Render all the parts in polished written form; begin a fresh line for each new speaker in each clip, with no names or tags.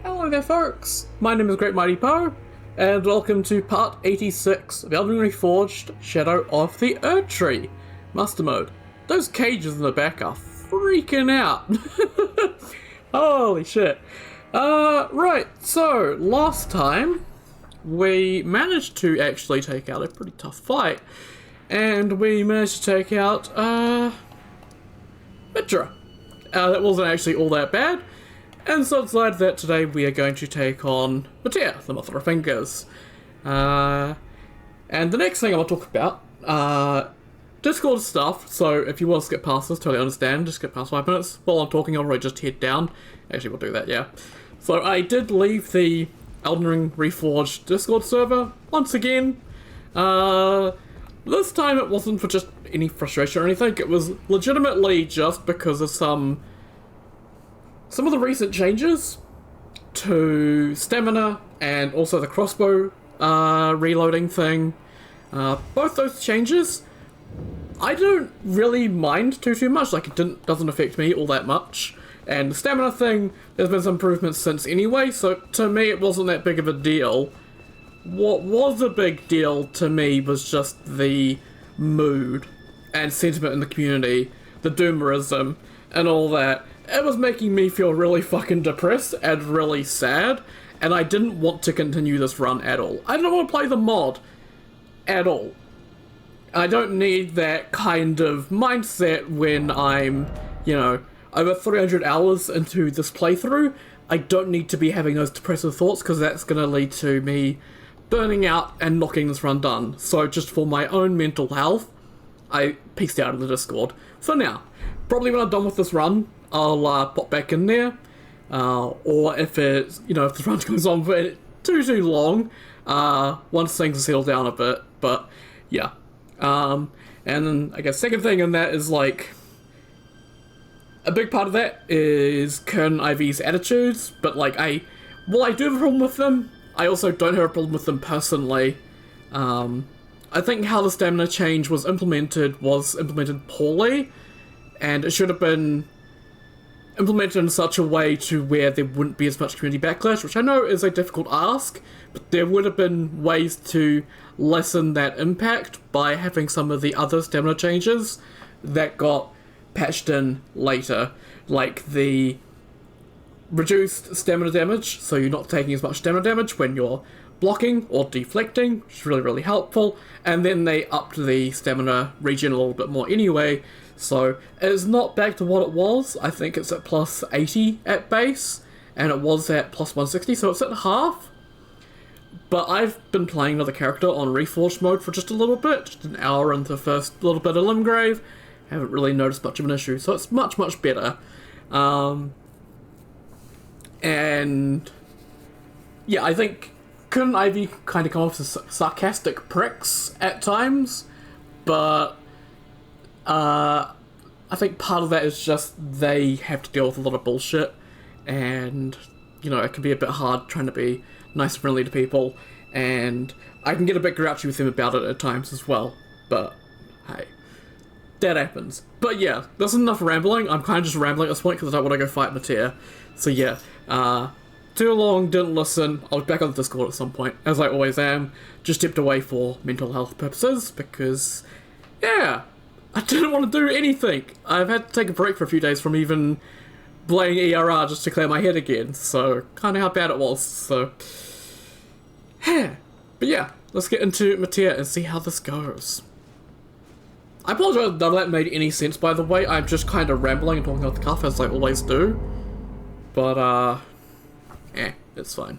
Hello there folks, my name is Great Mighty Poe, and welcome to part 86 of Elden Ring Reforged Shadow of the Erdtree Master Mode. Those cages in the back are freaking out. Holy shit. Right, so last time we managed to actually take out a pretty tough fight, and we managed to take out, Mitra. That wasn't actually all that bad. And so decided that today we are going to take on Matea, the Mother of Fingers. And the next thing I want to talk about, Discord stuff, so if you want to skip past this, totally understand, just skip past 5 minutes. While I'm talking, I'll probably just head down. Actually, we'll do that, yeah. So I did leave the Elden Ring Reforged Discord server, once again. This time it wasn't for just any frustration or anything, it was legitimately just because of some of the recent changes to stamina and also the crossbow reloading thing. Both those changes, I don't really mind too much, like it doesn't affect me all that much. And the stamina thing, there's been some improvements since anyway, so to me it wasn't that big of a deal. What was a big deal to me was just the mood and sentiment in the community, the doomerism and all that. It was making me feel really fucking depressed and really sad, and I didn't want to continue this run at all. I don't want to play the mod at all. I don't need that kind of mindset when I'm, you know, over 300 hours into this playthrough. I don't need to be having those depressive thoughts, because that's going to lead to me burning out and not getting this run done. So just for my own mental health, I peaced out of the Discord. So now, probably when I'm done with this run, I'll pop back in there, or if it's, you know, if the run goes on for too long, once things are settled down a bit, but yeah. And then I guess second thing in that is, like, a big part of that is Kern IV's attitudes, but like while I do have a problem with them, I also don't have a problem with them personally. I think how the stamina change was implemented poorly, and it should have been implemented in such a way to where there wouldn't be as much community backlash, which I know is a difficult ask, but there would have been ways to lessen that impact by having some of the other stamina changes that got patched in later, like the reduced stamina damage, so you're not taking as much stamina damage when you're blocking or deflecting, which is really helpful, and then they upped the stamina regen a little bit more anyway. So it's not back to what it was. I think it's at plus 80 at base, and it was at plus 160, so it's at half. But I've been playing another character on Reforged mode for just a little bit, just an hour into the first little bit of Limgrave. Haven't really noticed much of an issue, so it's much better. And yeah, I think Kern Ivy kind of come off as sarcastic pricks at times, but I think part of that is just they have to deal with a lot of bullshit, and, you know, it can be a bit hard trying to be nice and friendly to people, and I can get a bit grouchy with them about it at times as well, but hey, that happens. But yeah, that's enough rambling. I'm kind of just rambling at this point because I don't want to go fight Matea. So yeah, too long, didn't listen. I'll be back on the Discord at some point, as I always am. Just stepped away for mental health purposes, because, yeah, I didn't want to do anything. I've had to take a break for a few days from even playing ERR just to clear my head again, so kind of how bad it was, so. But yeah, let's get into Matea and see how this goes. I apologize if none of that made any sense, by the way. I'm just kind of rambling and talking off the cuff, as I always do. But, it's fine.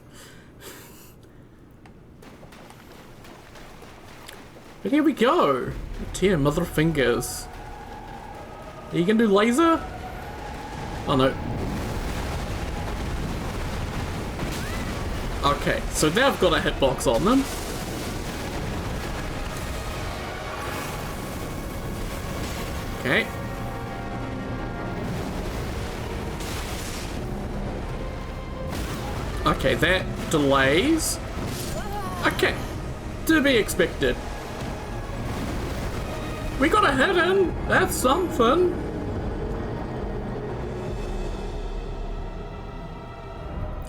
But here we go. Matea, Mother of Fingers. Are you gonna do laser? Oh no. Okay, so now I've got a hitbox on them. Okay. Okay, that delays. Okay, to be expected. We got a hit in. That's something.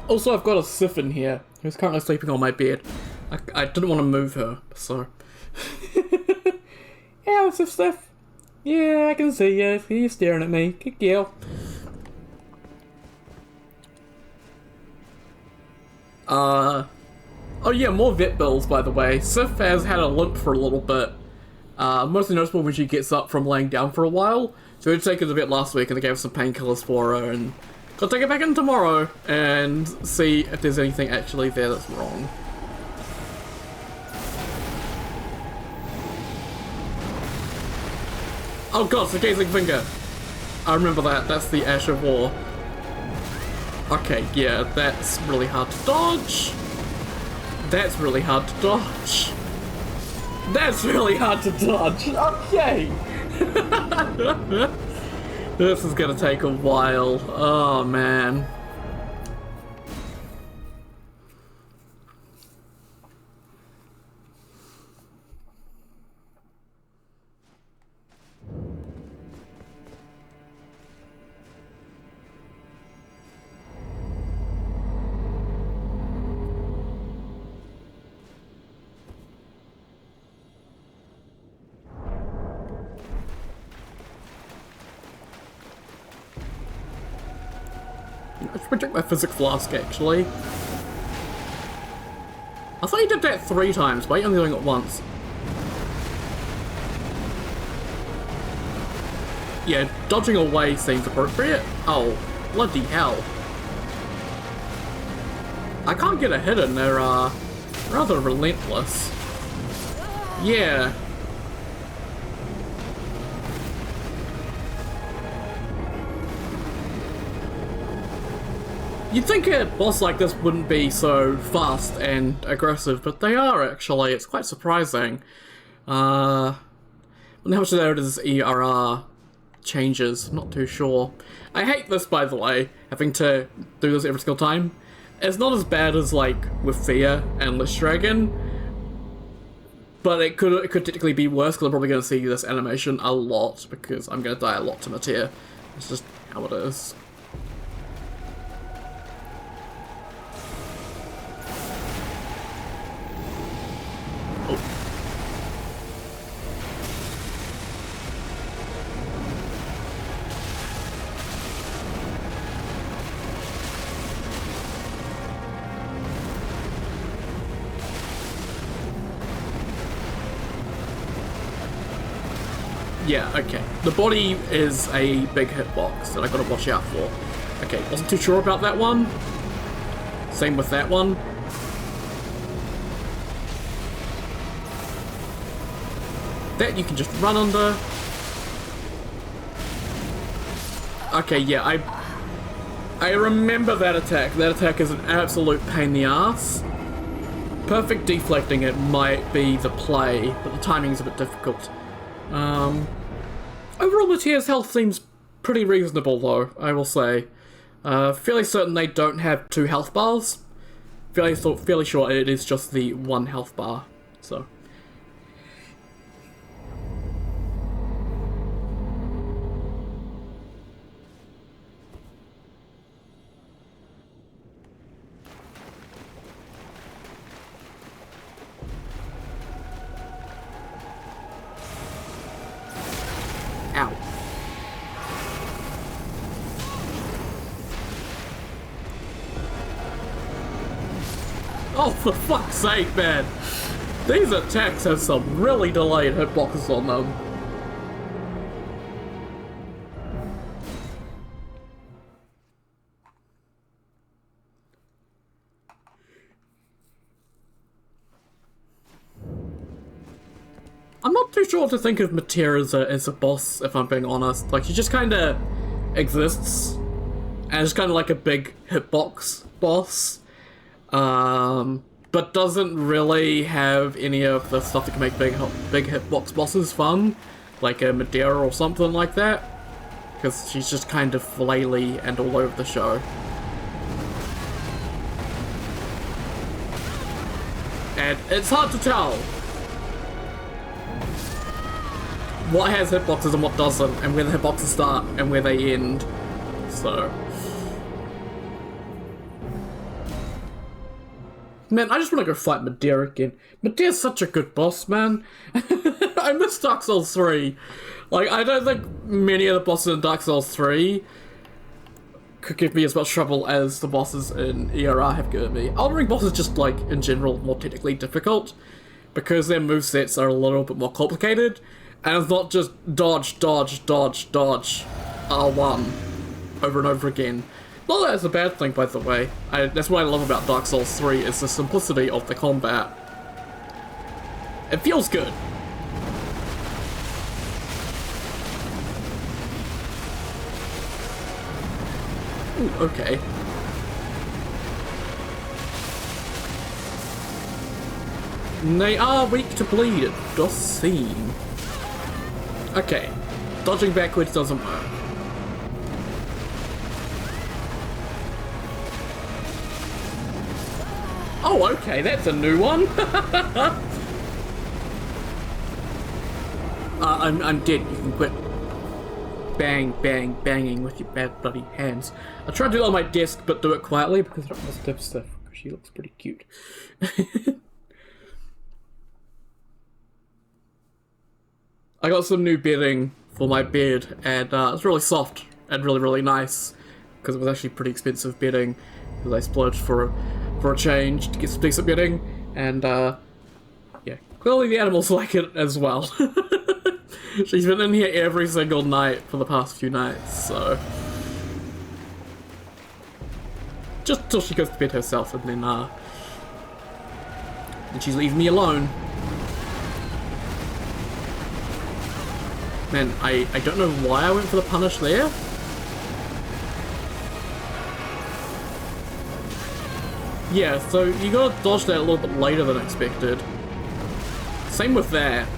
Also, I've got a Sif in here who's currently sleeping on my bed. I didn't want to move her, so... Yeah, Sif. Yeah, I can see you. You're staring at me. Good girl. Oh yeah, more vet bills, by the way. Sif has had a limp for a little bit. Mostly noticeable when she gets up from laying down for a while. So we had to take her to the vet last week and they gave us some painkillers for her, and I'll take her back in tomorrow and see if there's anything actually there that's wrong. Oh god, it's the gazing finger. I remember that. That's the Ash of War. Okay, yeah, that's really hard to dodge. That's really hard to dodge. That's really hard to dodge. Okay. This is gonna take a while. Oh, man. I should check my physics flask, actually. I thought you did that 3 times, why are you only doing it once? Yeah, dodging away seems appropriate. Oh, bloody hell. I can't get a hit in, they're rather relentless. Yeah. You'd think a boss like this wouldn't be so fast and aggressive, but they are actually. It's quite surprising. How much of that is ERR changes? I'm not too sure. I hate this, by the way, having to do this every single time. It's not as bad as like with Fia and Lich Dragon, but it could technically be worse because I'm probably going to see this animation a lot because I'm going to die a lot to Mateer. It's just how it is. Yeah, okay. The body is a big hitbox that I gotta watch out for. Okay, wasn't too sure about that one. Same with that one. That you can just run under. Okay, yeah, I remember that attack. That attack is an absolute pain in the ass. Perfect deflecting it might be the play, but the timing is a bit difficult. Overall, Mateer's health seems pretty reasonable, though, I will say. Fairly certain they don't have 2 health bars. Fairly sure it is just the 1 health bar, so... Ow. Oh, for fuck's sake, man! These attacks have some really delayed hitboxes on them. I'm not too sure what to think of Mateer as a boss, if I'm being honest. Like, she just kinda exists, and is kinda like a big hitbox boss, but doesn't really have any of the stuff that can make big hitbox bosses fun, like a Madeira or something like that, because she's just kind of flaily and all over the show. And it's hard to tell what has hitboxes and what doesn't, and where the hitboxes start and where they end, so... Man, I just want to go fight Medea again. Medea's such a good boss, man. I miss Dark Souls 3. Like, I don't think many of the bosses in Dark Souls 3 could give me as much trouble as the bosses in ERR have given me. Elden Ring bosses just, like, in general, more technically difficult, because their movesets are a little bit more complicated, and it's not just dodge, dodge, dodge, dodge, R1 over and over again. Not that it's a bad thing, by the way. That's what I love about Dark Souls 3, is the simplicity of the combat. It feels good. Ooh, okay. They are weak to bleed, it does seem. Okay. Dodging backwards doesn't work. Oh, okay, that's a new one. I'm dead. You can quit banging with your bad bloody hands. I tried to do it on my desk, but do it quietly because I don't want to disturb stuff. She looks pretty cute. I got some new bedding for my bed, and it's really soft and really, really nice because it was actually pretty expensive bedding because I splurged for a change to get some decent bedding, and yeah, clearly the animals like it as well. She's been in here every single night for the past few nights, so just till she goes to bed herself, and then she's leaving me alone. Man, I don't know why I went for the punish there. Yeah, so you gotta dodge that a little bit later than expected. Same with that.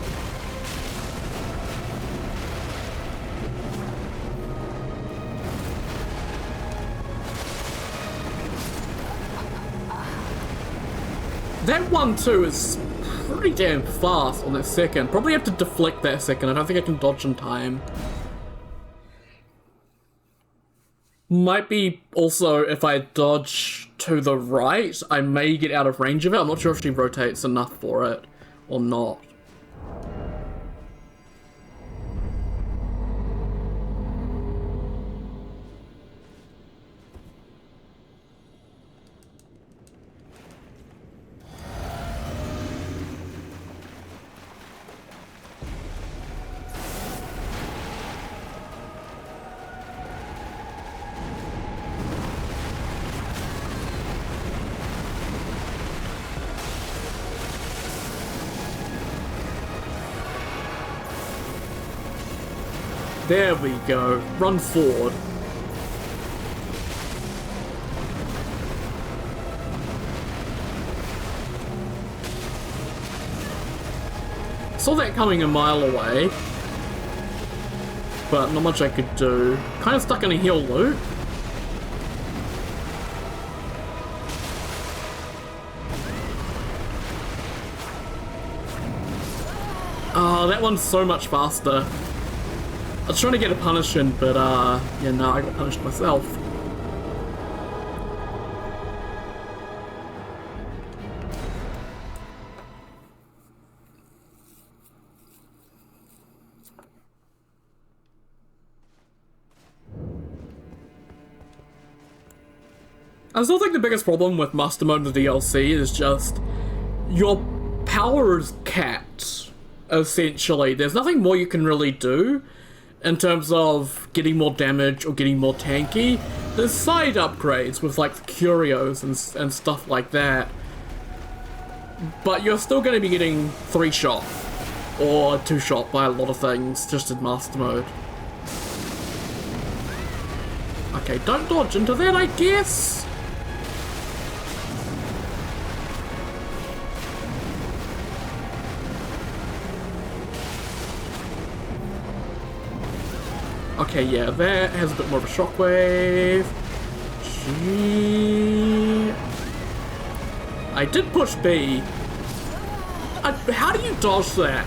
That one too is pretty damn fast on that second. Probably have to deflect that second. I don't think I can dodge in time. Might be also if I dodge to the right, I may get out of range of it. I'm not sure if she rotates enough for it or not. There we go. Run forward. Saw that coming a mile away, but not much I could do. Kind of stuck in a heal loop. Oh, that one's so much faster. I was trying to get a punish in, but yeah, no, I got punished myself. I still think the biggest problem with Master Mode in the DLC is just your power is capped, essentially. There's nothing more you can really do in terms of getting more damage or getting more tanky. There's side upgrades with like the curios and stuff like that, but you're still going to be getting 3-shot or 2-shot by a lot of things just in Master Mode. Okay, don't dodge into that, I guess. Okay, yeah, that has a bit more of a shockwave. Gee. I did push B. How do you dodge that?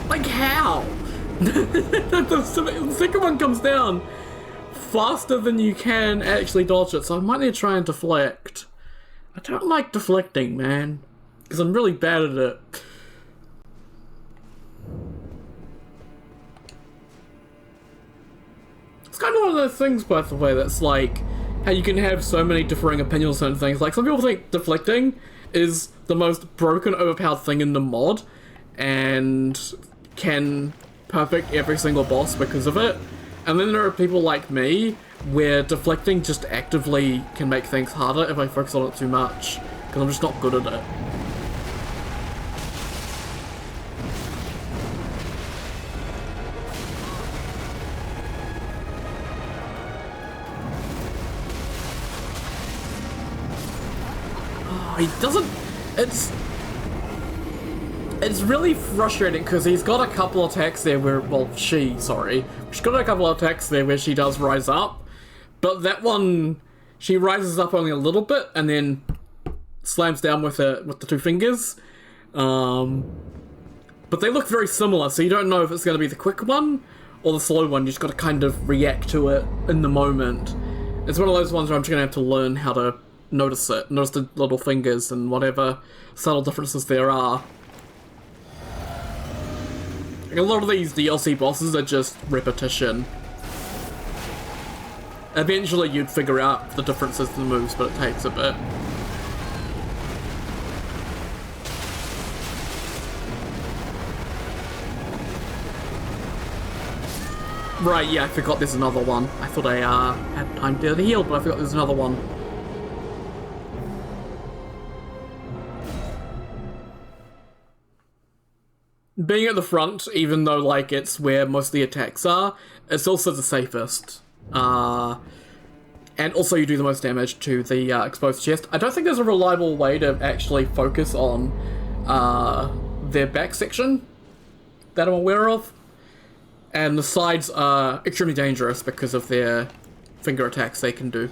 Like, how? The second one comes down faster than you can actually dodge it, so I might need to try and deflect. I don't like deflecting, man. Because I'm really bad at it. It's kind of one of those things, by the way, that's like how you can have so many differing opinions on certain things. Like, some people think deflecting is the most broken, overpowered thing in the mod, and can perfect every single boss because of it. And then there are people like me, where deflecting just actively can make things harder if I focus on it too much, because I'm just not good at it. He doesn't... It's really frustrating because he's got a couple attacks there where... Well, she's got a couple of attacks there where she does rise up. But that one, she rises up only a little bit and then slams down with the two fingers. But they look very similar, so you don't know if it's going to be the quick one or the slow one. You just got to kind of react to it in the moment. It's one of those ones where I'm just going to have to learn how to notice it. Notice the little fingers and whatever subtle differences there are. Like, a lot of these DLC bosses are just repetition. Eventually you'd figure out the differences in the moves, but it takes a bit. Right, yeah, I forgot there's another one. I thought I had time to heal, but I forgot there's another one. Being at the front, even though, like, it's where most of the attacks are, it's also the safest. And also you do the most damage to the exposed chest. I don't think there's a reliable way to actually focus on their back section that I'm aware of. And the sides are extremely dangerous because of their finger attacks they can do.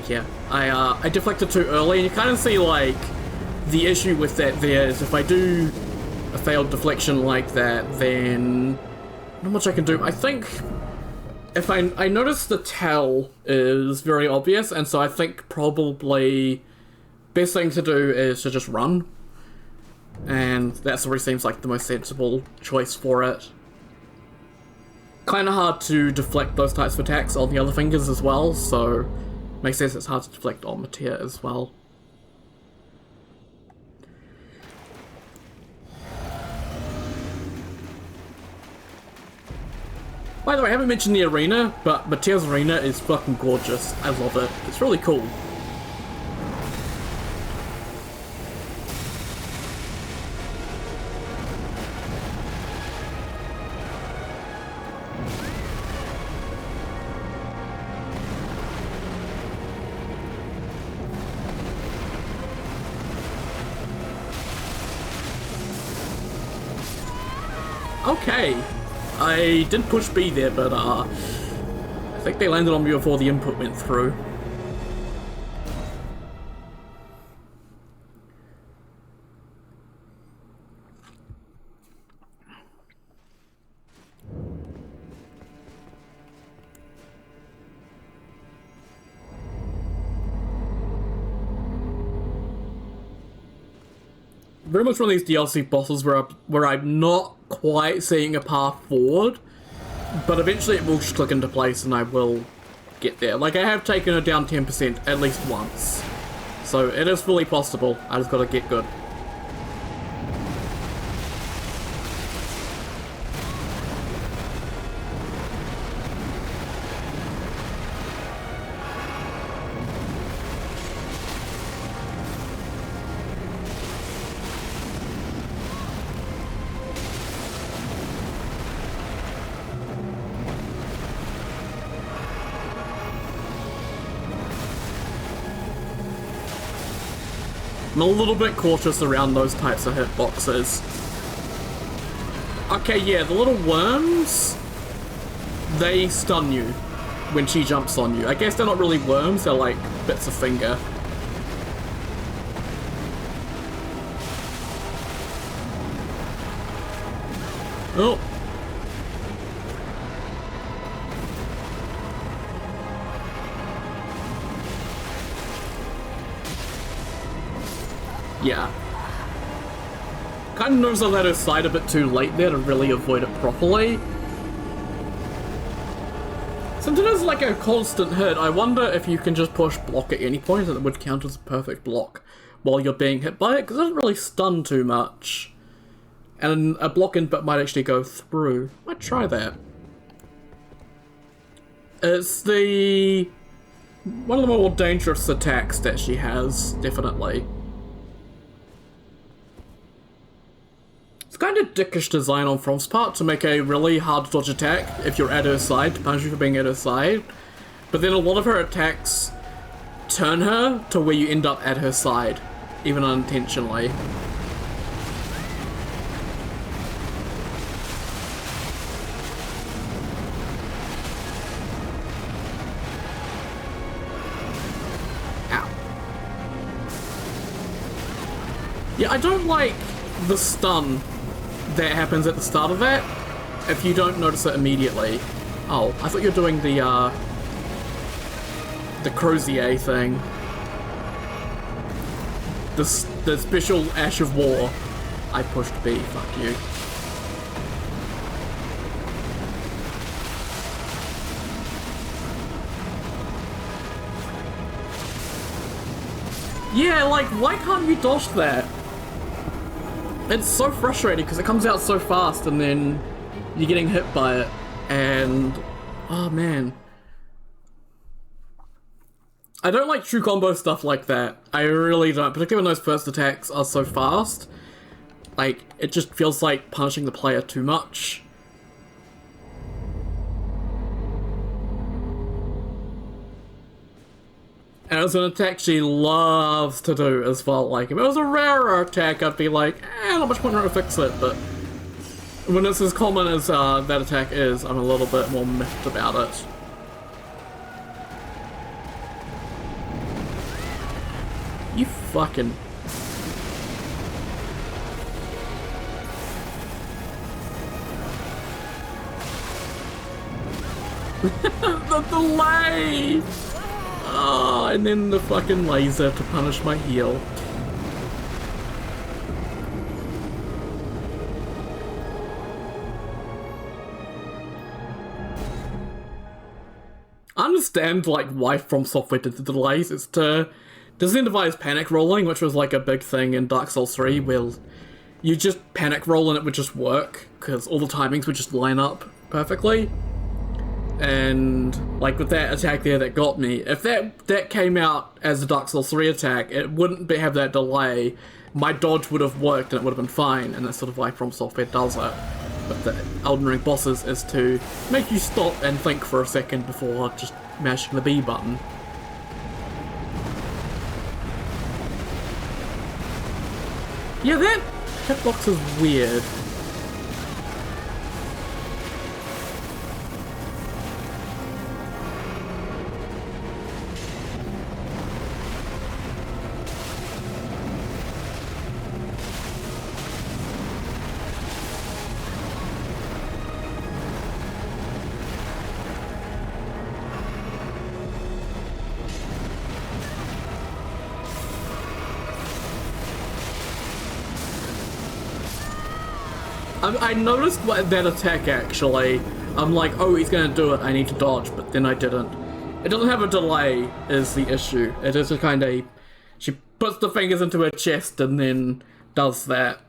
Yeah, I deflected too early, and you kind of see, like, the issue with that there is if I do a failed deflection like that, then not much I can do. I think if I notice the tell is very obvious, and so I think probably best thing to do is to just run, and that sort of seems like the most sensible choice for it. Kind of hard to deflect those types of attacks on the other fingers as well, so makes sense it's hard to deflect on Matea as well. By the way, I haven't mentioned the arena, but Matea's arena is fucking gorgeous. I love it. It's really cool. Okay, I did push B there, but I think they landed on me before the input went through. Very much one of these DLC bosses where I'm not quite seeing a path forward, but eventually it will just click into place and I will get there. Like, I have taken it down 10% at least once, so it is fully possible. I just gotta get good. I'm a little bit cautious around those types of hitboxes. Okay, yeah, the little worms, they stun you. when she jumps on you. I guess they're not really worms, they're like bits of finger. Oh. Yeah. Kind of noticed I let her side a bit too late there to really avoid it properly. Since it is like a constant hit, I wonder if you can just push block at any point and it would count as a perfect block while you're being hit by it, because it doesn't really stun too much. And a block input might actually go through. Might try that. It's one of the more dangerous attacks that she has, definitely. It's kind of dickish design on From's part to make a really hard to dodge attack if you're at her side, to punish you for being at her side. But then a lot of her attacks turn her to where you end up at her side, even unintentionally. Yeah, I don't like the stun that happens at the start of that if you don't notice it immediately. Oh, I thought you were doing the Crozier thing. The special Ash of War. I pushed B, fuck you. Yeah, like, why can't you dodge that? It's so frustrating because it comes out so fast and then you're getting hit by it and... oh man. I don't like true combo stuff like that. I really don't, particularly when those first attacks are so fast. Like, it just feels like punishing the player too much. And it was an attack she loves to do as well. Like, if it was a rarer attack, I'd be like, not much point to fix it, but when it's as common as that attack is, I'm a little bit more miffed about it. You fucking... the delay! Oh, and then the fucking laser to punish my heal. I understand, like, why From Software did the delays. It's to disincentivize panic rolling, which was, like, a big thing in Dark Souls 3, where you just panic roll and it would just work, because all the timings would just line up perfectly. And, like, with that attack there that got me, if that came out as a Dark Souls 3 attack, it wouldn't have that delay. My dodge would have worked and it would have been fine, and that's sort of why From Software does it. With the Elden Ring bosses is to make you stop and think for a second before just mashing the B button. Yeah, that hitbox is weird. I noticed that attack actually. I'm like, oh, he's gonna do it, I need to dodge, but then I didn't. It doesn't have a delay, is the issue. It is a kind of... she puts the fingers into her chest and then does that.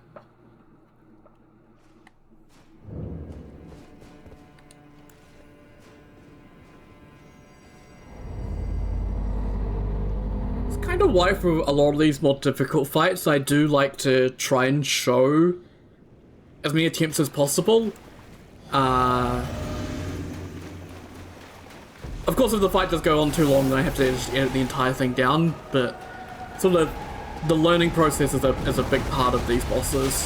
It's kind of why for a lot of these more difficult fights, I do like to try and show as many attempts as possible. Of course, if the fight does go on too long, then I have to just edit the entire thing down, but sort of the learning process is a big part of these bosses.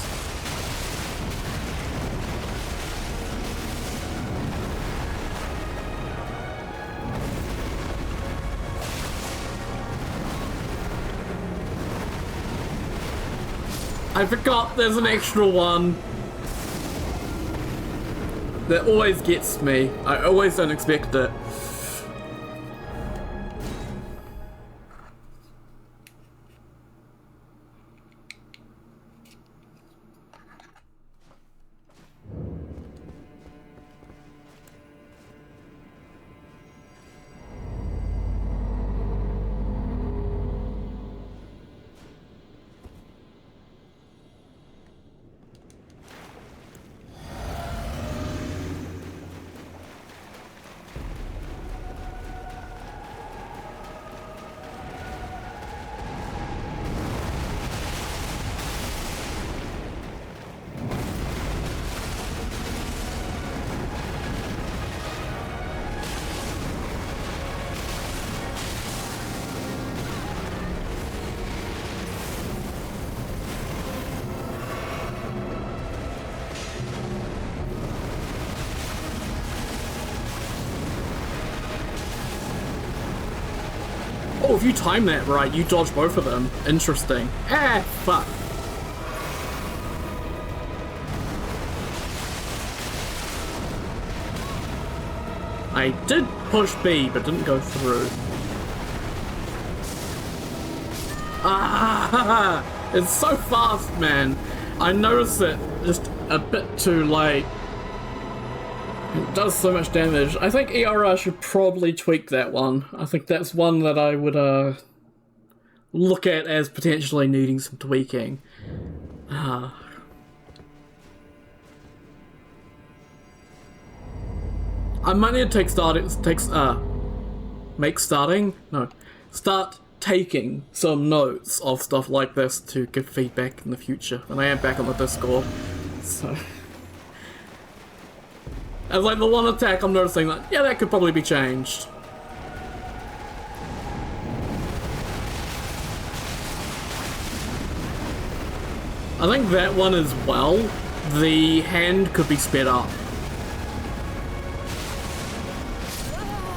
I forgot there's an extra one. That always gets me. I always don't expect it. Oh, if you time that right, you dodge both of them. Interesting. Ah, fuck. I did push B, but didn't go through. Ah, it's so fast, man. I noticed it just a bit too late. It does so much damage. I think ERR should probably tweak that one. I think that's one that I would look at as potentially needing some tweaking. I might need to start taking some notes of stuff like this to give feedback in the future. And I am back on the Discord, so. As like the one attack, I'm noticing that, yeah, that could probably be changed. I think that one as well, the hand could be sped up.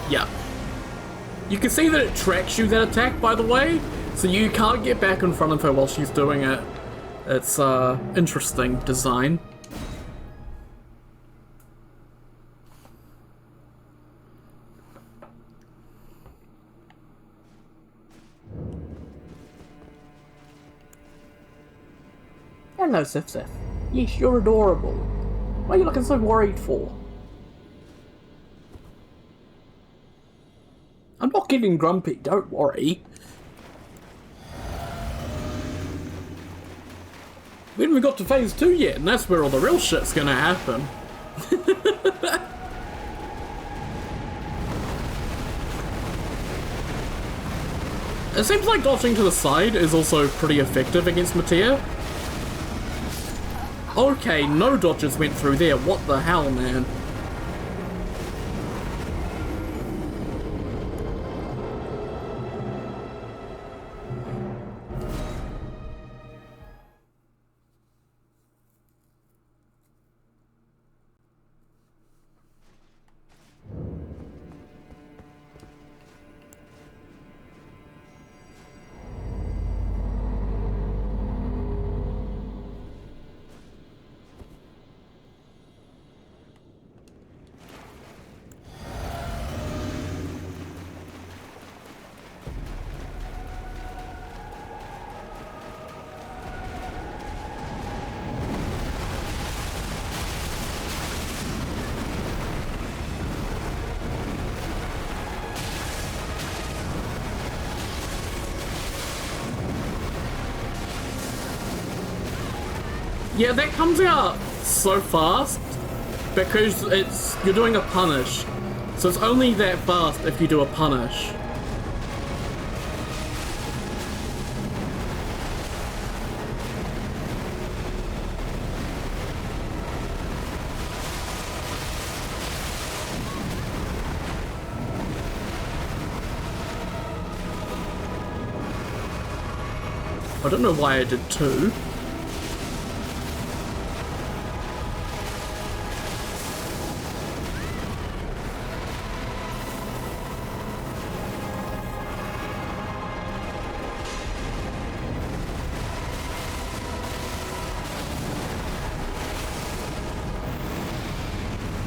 Yeah. You can see that it tracks you, that attack, by the way, so you can't get back in front of her while she's doing it. It's interesting design. Hello, Sif Sif. Yes, you're adorable. What are you looking so worried for? I'm not getting grumpy, don't worry. We haven't got to phase 2 yet, and that's where all the real shit's gonna happen. It seems like dodging to the side is also pretty effective against Mattea. Okay, no dodges went through there. What the hell, man? Yeah, that comes out so fast because you're doing a punish. So it's only that fast if you do a punish. I don't know why I did 2.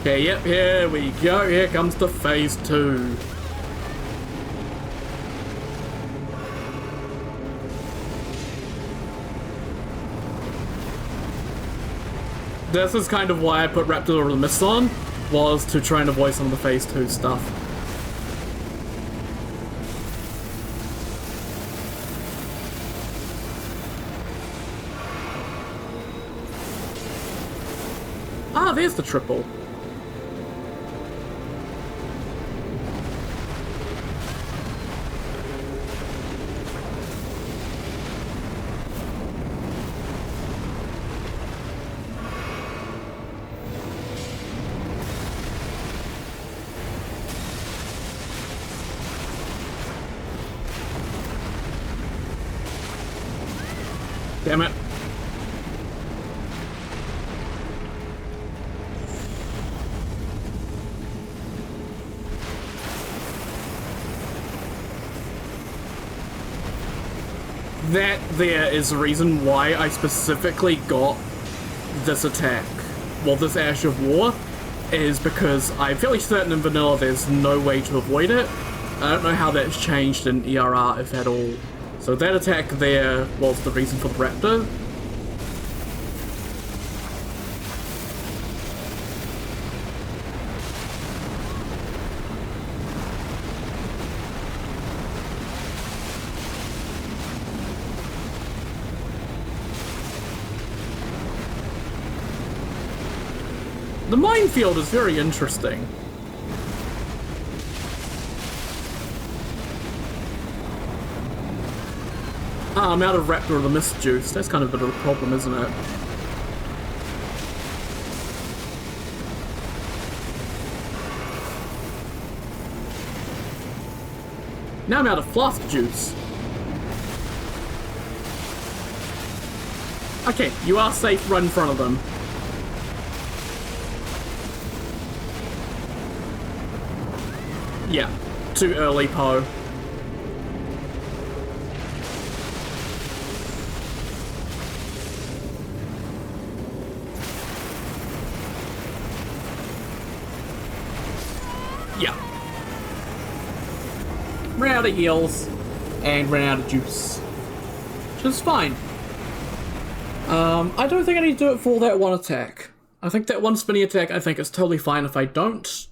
Okay, yep, here we go. Here comes the phase 2. This is kind of why I put Raptor over the Mist on, was to try and avoid some of the phase 2 stuff. Ah, there's the triple. Damn it. That there is the reason why I specifically got this attack. Well, this Ash of War is because I'm fairly certain in vanilla there's no way to avoid it. I don't know how that's changed in ERR, if at all. So that attack there was the reason for the Raptor. The minefield is very interesting. Ah, I'm out of Raptor of the Mist juice. That's kind of a bit of a problem, isn't it? Now I'm out of Flask juice. Okay, you are safe right in front of them. Yeah, too early, Poe. Yeah. Ran out of heals and ran out of juice. Which is fine. I don't think I need to do it for that one attack. I think that one spinny attack, I think it's totally fine if I don't.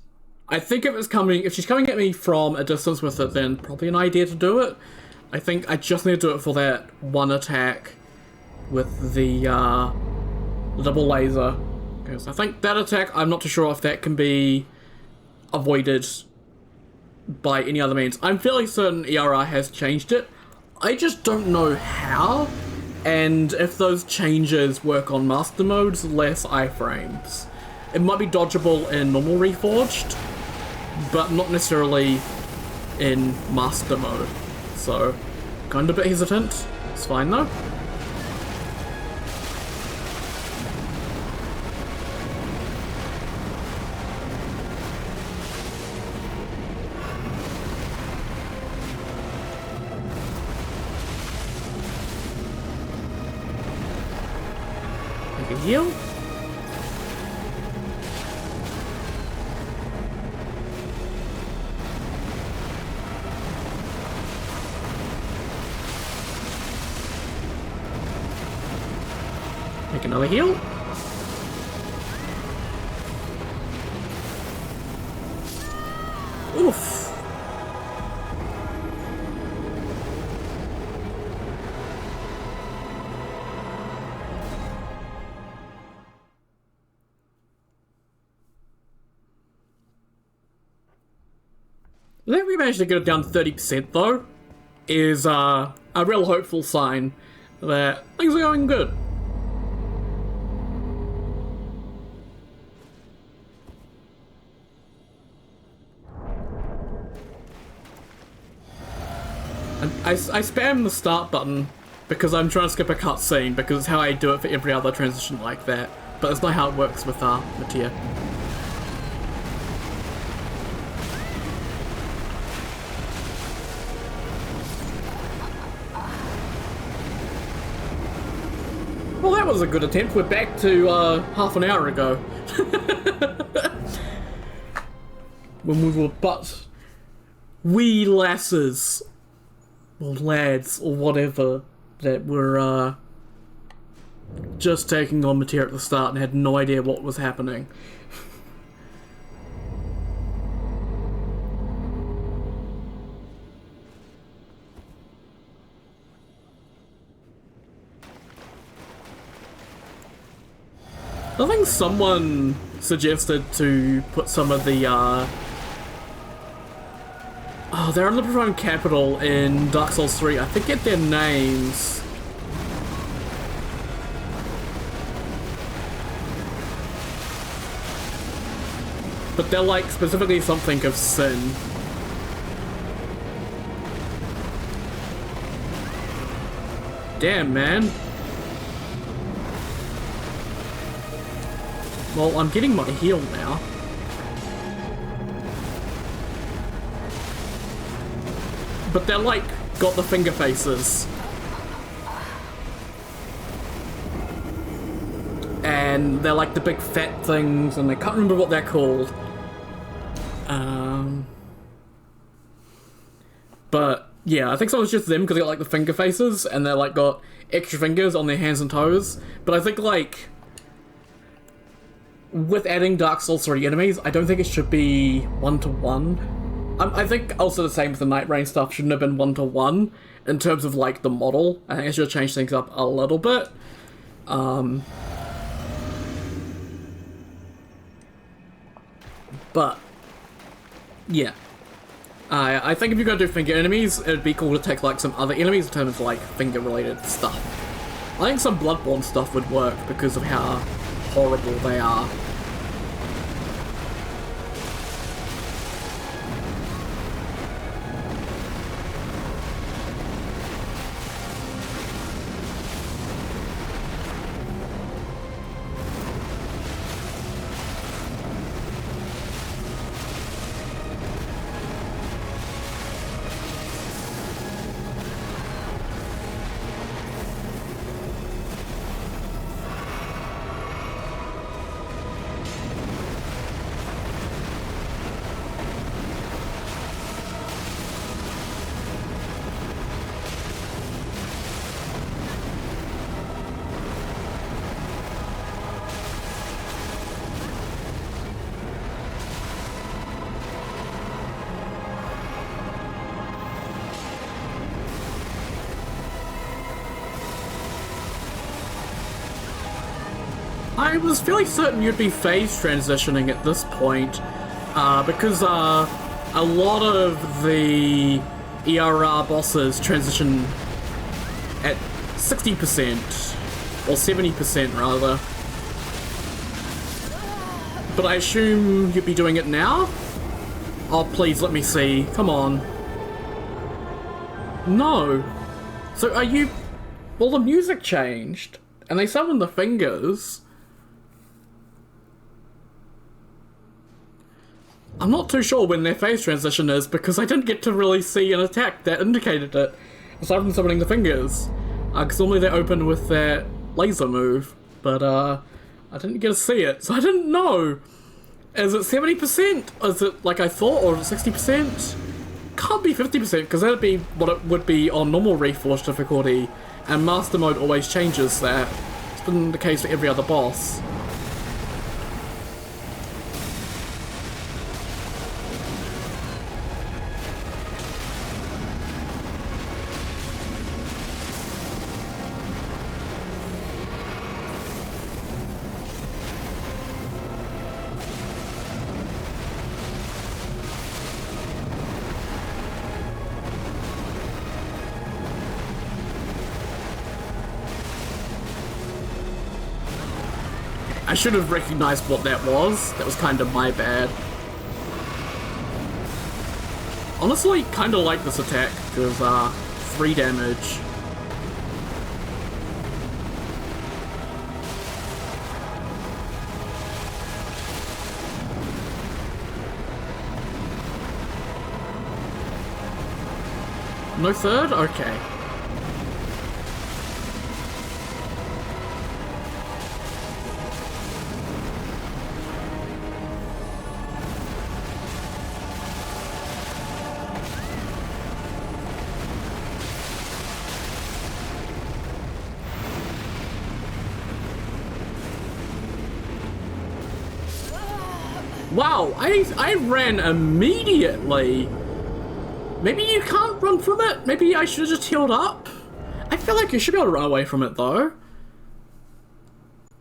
I think if she's coming at me from a distance with it, then probably an idea to do it. I think I just need to do it for that one attack with the double laser. Because I think that attack, I'm not too sure if that can be avoided by any other means. I'm fairly certain ERR has changed it. I just don't know how, and if those changes work on master modes, less iframes. It might be dodgeable in normal Reforged, but not necessarily in master mode. So, kind of a bit hesitant. It's fine though. Take a heal. Take another heal. Oof. That we managed to get it down to 30% though is a real hopeful sign that things are going good. I spam the start button because I'm trying to skip a cutscene, because it's how I do it for every other transition like that. But it's not how it works with Mattia. Well, that was a good attempt. We're back to half an hour ago. when we were but wee lasses, or lads, or whatever, that were just taking on material at the start and had no idea what was happening. I think someone suggested to put some of the, oh, they're under the capital in Dark Souls 3. I forget their names. But they're like specifically something of sin. Damn, man. Well, I'm getting my heal now. But they're like, got the finger faces. And they're like the big fat things, and I can't remember what they're called. But yeah, I think so it's just them because they got like the finger faces, and they're like got extra fingers on their hands and toes. But I think like with adding Dark Souls 3 enemies, I don't think it should be 1-to-1. I think also the same with the Night Rain stuff, shouldn't have been 1-to-1 in terms of like the model. I think it should have changed things up a little bit. But yeah, I think if you're gonna do finger enemies, it'd be cool to take like some other enemies in terms of like finger related stuff. I think some Bloodborne stuff would work because of how horrible they are. I was fairly certain you'd be phase transitioning at this point, because a lot of the ERR bosses transition at 60%, or 70% rather. But I assume you'd be doing it now? Oh, please let me see. Come on. No. So are you... Well, the music changed, and they summoned the fingers. I'm not too sure when their phase transition is, because I didn't get to really see an attack that indicated it, aside from summoning the fingers. Because normally they open with that laser move, but I didn't get to see it, so I didn't know. Is it 70%? Is it like I thought, or 60%? Can't be 50%, because that'd be what it would be on normal Reforged difficulty, and Master Mode always changes that. It's been the case for every other boss. I should have recognized what that was. That was kind of my bad. Honestly, kind of like this attack, because 3 damage. No third? Okay. Wow, I ran immediately. Maybe you can't run from it? Maybe I should have just healed up? I feel like you should be able to run away from it, though.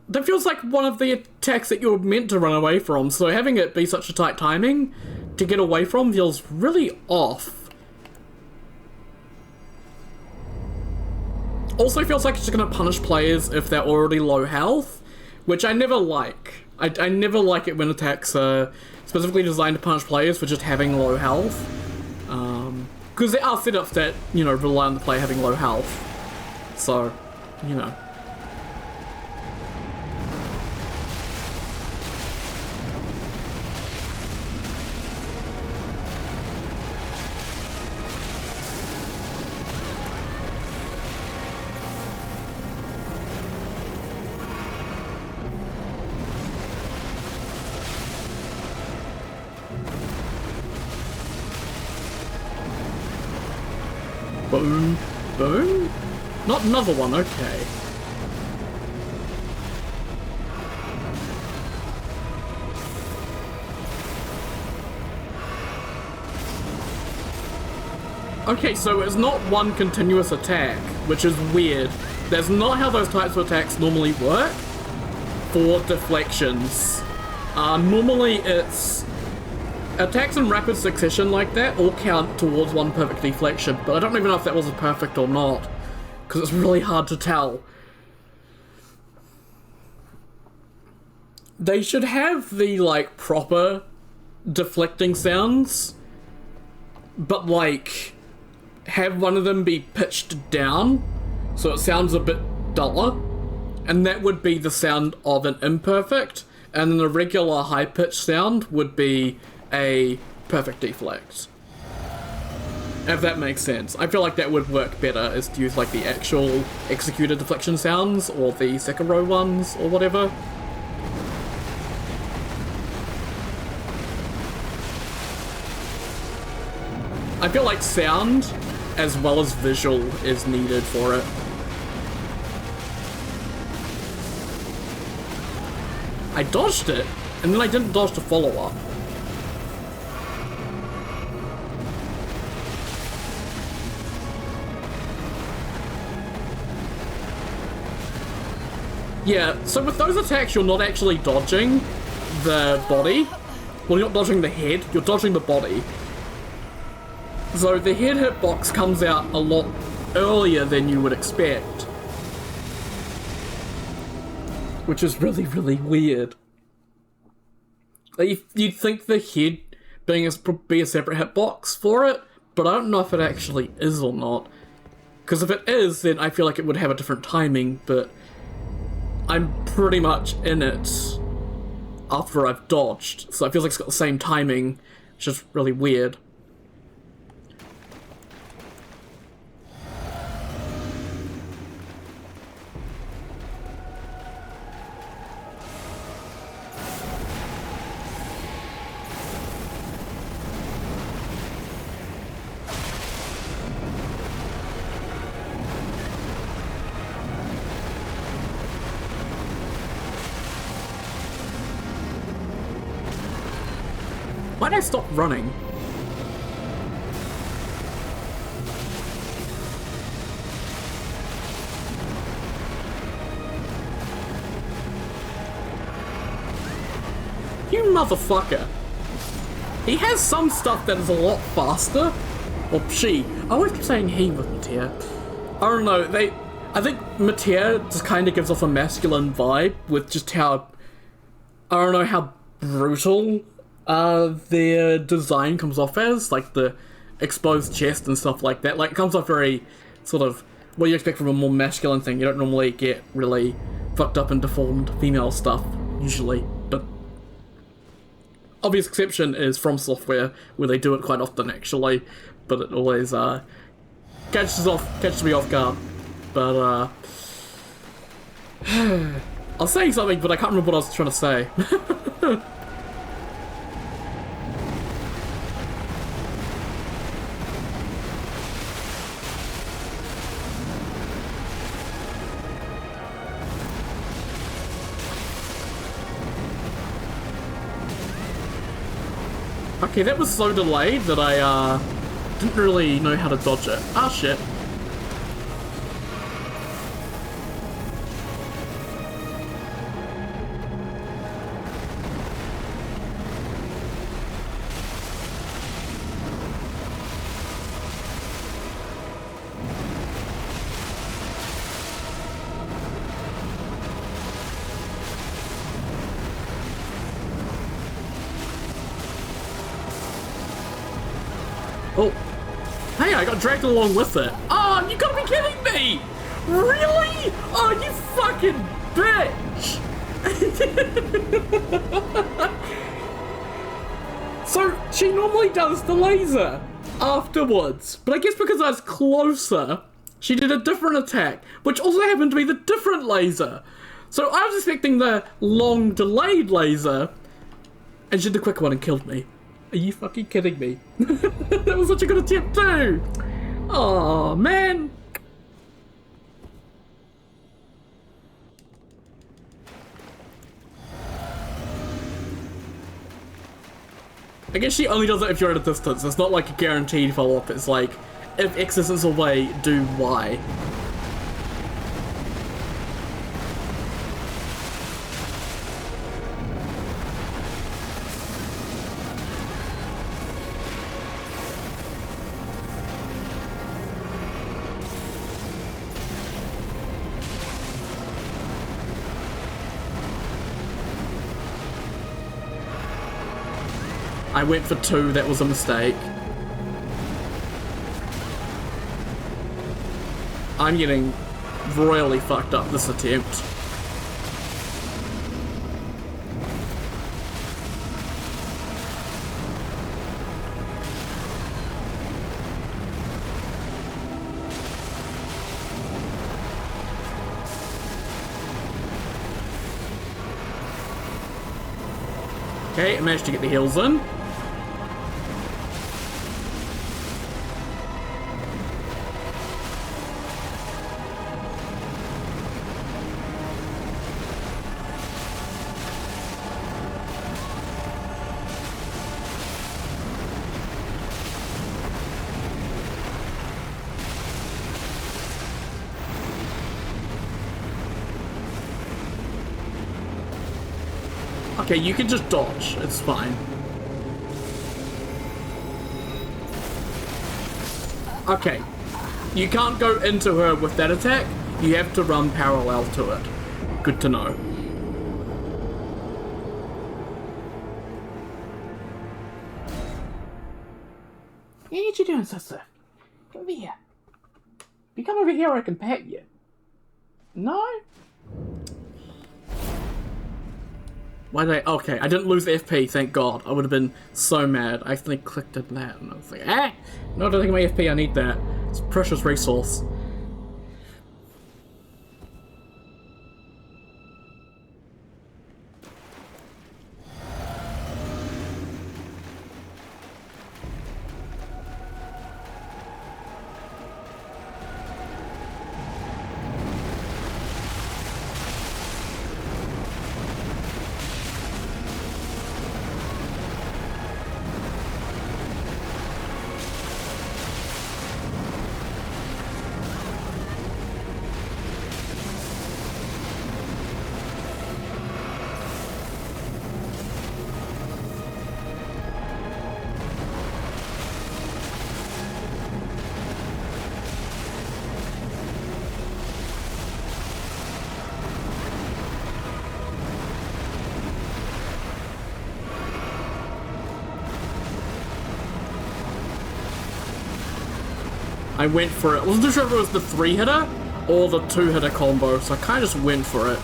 That feels like one of the attacks that you're meant to run away from, so having it be such a tight timing to get away from feels really off. Also feels like it's just gonna punish players if they're already low health, which I never like. I never like it when attacks are specifically designed to punish players for just having low health. Because there are setups that, you know, rely on the player having low health. So, you know. Boom. Boom? Not another one, okay. Okay, so it's not one continuous attack, which is weird. That's not how those types of attacks normally work for deflections. Normally it's attacks in rapid succession like that all count towards one perfect deflection, but I don't even know if that was a perfect or not, because it's really hard to tell. They should have the, like, proper deflecting sounds, but, like, have one of them be pitched down, so it sounds a bit duller, and that would be the sound of an imperfect, and then a regular high-pitched sound would be a perfect deflect. If that makes sense. I feel like that would work better, is to use like the actual executed deflection sounds, or the Sekiro ones, or whatever. I feel like sound, as well as visual, is needed for it. I dodged it, and then I didn't dodge the follow-up. Yeah, so with those attacks, you're not actually dodging the body. Well, you're not dodging the head, you're dodging the body. So the head hitbox comes out a lot earlier than you would expect. Which is really, really weird. Like, you'd think the head be a separate hitbox for it, but I don't know if it actually is or not. Because if it is, then I feel like it would have a different timing, but I'm pretty much in it after I've dodged, so it feels like it's got the same timing, which is really weird. Why'd I stop running? You motherfucker. He has some stuff that is a lot faster. Or she. I always keep saying he with Matea. I don't know, I think Matea just kind of gives off a masculine vibe with just how, I don't know, how brutal their design comes off as, like the exposed chest and stuff like that. Like, it comes off very sort of what you expect from a more masculine thing. You don't normally get really fucked up and deformed female stuff, usually, but obvious exception is From Software, where they do it quite often, actually, but it always catches me off guard. But I was saying something, but I can't remember what I was trying to say. Okay, that was so delayed that I didn't really know how to dodge it. Ah, shit. Oh. Hey, I got dragged along with it. Oh, you gotta be kidding me! Really? Oh, you fucking bitch! So, she normally does the laser afterwards, but I guess because I was closer, she did a different attack, which also happened to be the different laser. So I was expecting the long delayed laser, and she did the quick one and killed me. Are you fucking kidding me? That was such a good attempt too! Oh man! I guess she only does it if you're at a distance. It's not like a guaranteed follow-up. It's like, if X is away, do Y. I went for 2, that was a mistake. I'm getting royally fucked up this attempt. Okay, I managed to get the heals in. Okay, you can just dodge. It's fine. Okay. You can't go into her with that attack. You have to run parallel to it. Good to know. Hey, what you doing, sister? Come over here. If you come over here, I can pet you. No? Why did I? Okay, I didn't lose FP, thank God. I would have been so mad. I accidentally clicked on that and I was like, ah! No, I don't think my FP, I need that. It's a precious resource. I went for it. I wasn't too sure if it was the 3-hitter or the 2-hitter combo, so I kind of just went for it.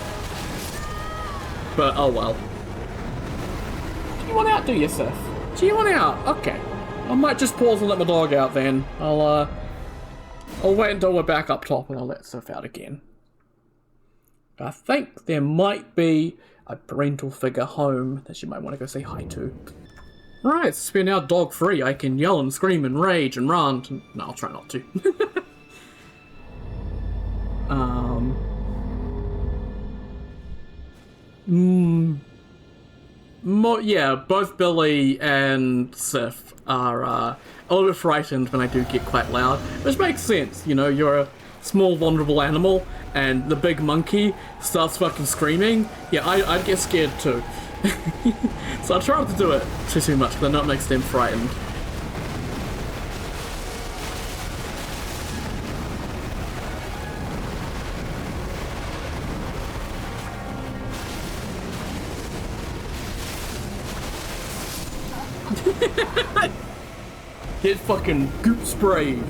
But, oh well. Do you want out, do you, Sif? Do you want out? Okay. I might just pause and let my dog out then. I'll wait until we're back up top and I'll let Sif out again. I think there might be a parental figure home that you might want to go say hi to. Right, since we're now dog free, I can yell and scream and rage and run. No, I'll try not to. Yeah, both Billy and Sif are a little bit frightened when I do get quite loud, which makes sense. You know, you're a small, vulnerable animal, and the big monkey starts fucking screaming. Yeah, I'd get scared too. So I try not to do it too much, because I know it makes them frightened. Get fucking goop sprayed.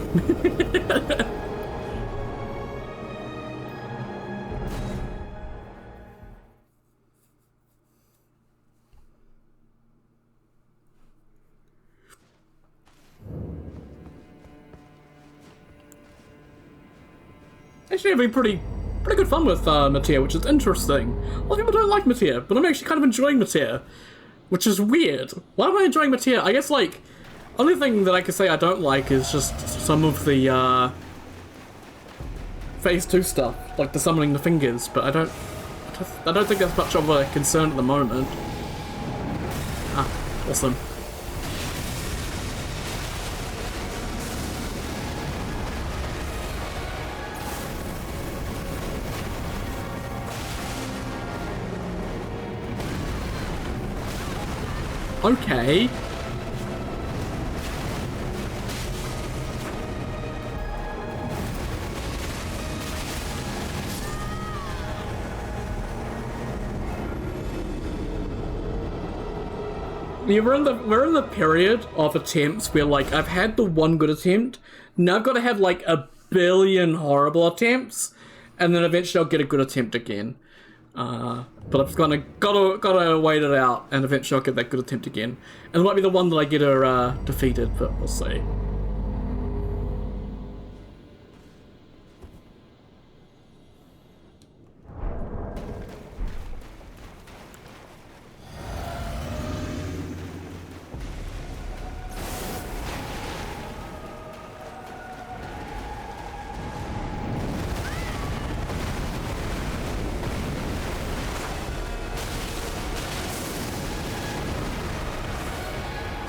Actually having pretty good fun with Matia, which is interesting. A lot of people don't like Matia, but I'm actually kind of enjoying Matia, which is weird. Why am I enjoying Matia? I guess, like, only thing that I could say I don't like is just some of the phase 2 stuff, like the summoning the fingers, but I don't think that's much of a concern at the moment. Ah, awesome. Okay. Yeah, we're in the period of attempts where, like, I've had the one good attempt, now I've got to have like a billion horrible attempts, and then eventually I'll get a good attempt again. But I've gotta wait it out, and eventually I'll get that good attempt again. And it might be the one that I get her defeated, but we'll see.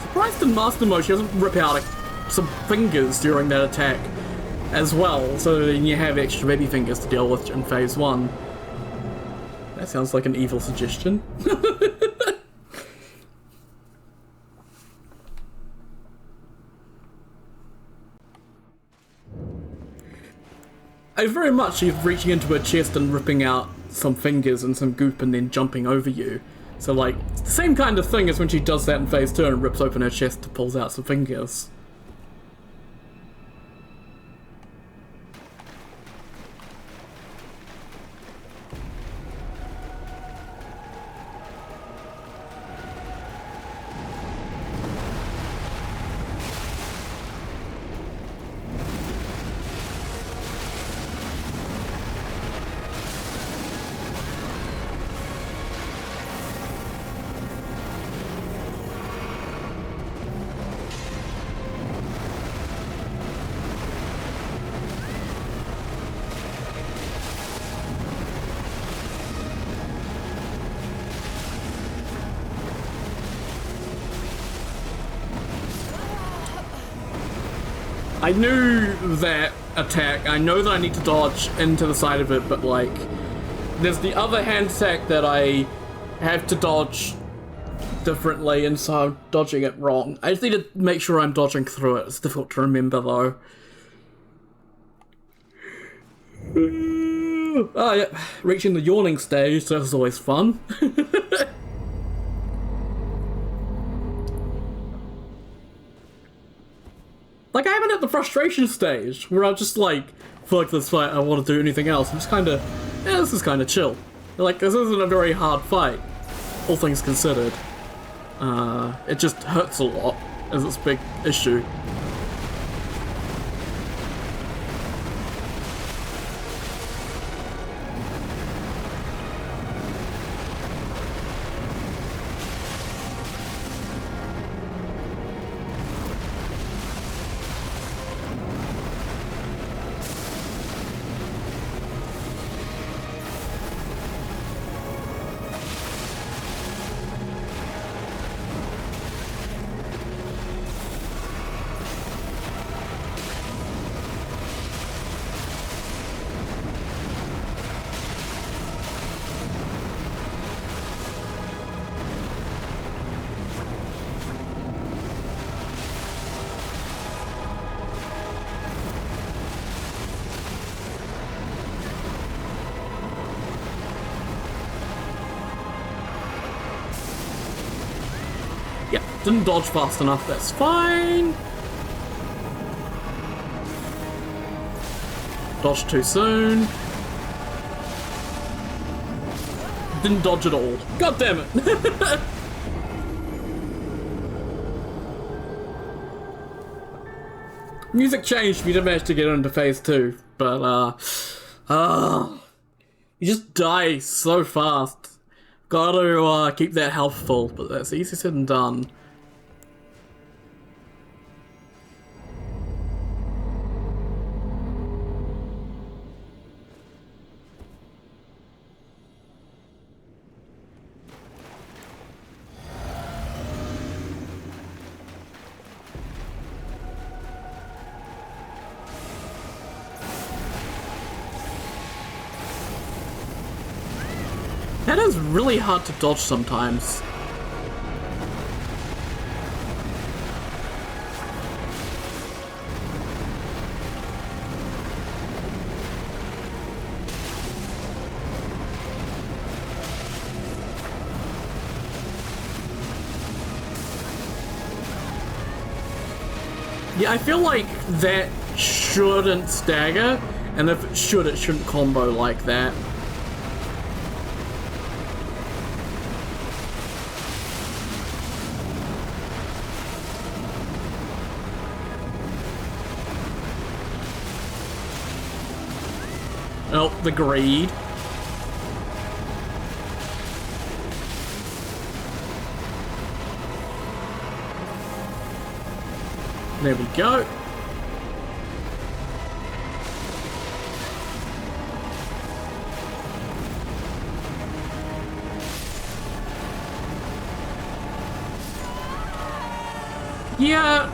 Surprised in Master Mode she doesn't rip out some fingers during that attack as well, so then you have extra baby fingers to deal with in phase 1. That sounds like an evil suggestion. I very much she's reaching into her chest and ripping out some fingers and some goop and then jumping over you. So, like, it's the same kind of thing as when she does that in phase 2 and rips open her chest and pulls out some fingers. I knew that attack. I know that I need to dodge into the side of it, but, like, there's the other hand attack that I have to dodge differently, and so I'm dodging it wrong. I just need to make sure I'm dodging through it. It's difficult to remember, though. Oh, yeah. Reaching the yawning stage, so that's always fun. Like, I haven't hit the frustration stage, where I'm just like, fuck this fight, I don't want to do anything else. I'm just kinda, yeah, this is kinda chill. Like, this isn't a very hard fight, all things considered. It just hurts a lot, as its big issue. Didn't dodge fast enough, that's fine. Dodged too soon. Didn't dodge at all. God damn it. Music changed, we did manage to get into phase 2, but you just die so fast. Gotta keep that health full, but that's easy said and done. That is really hard to dodge sometimes. Yeah, I feel like that shouldn't stagger, and if it should, it shouldn't combo like that. Oh, the greed. There we go. Yeah,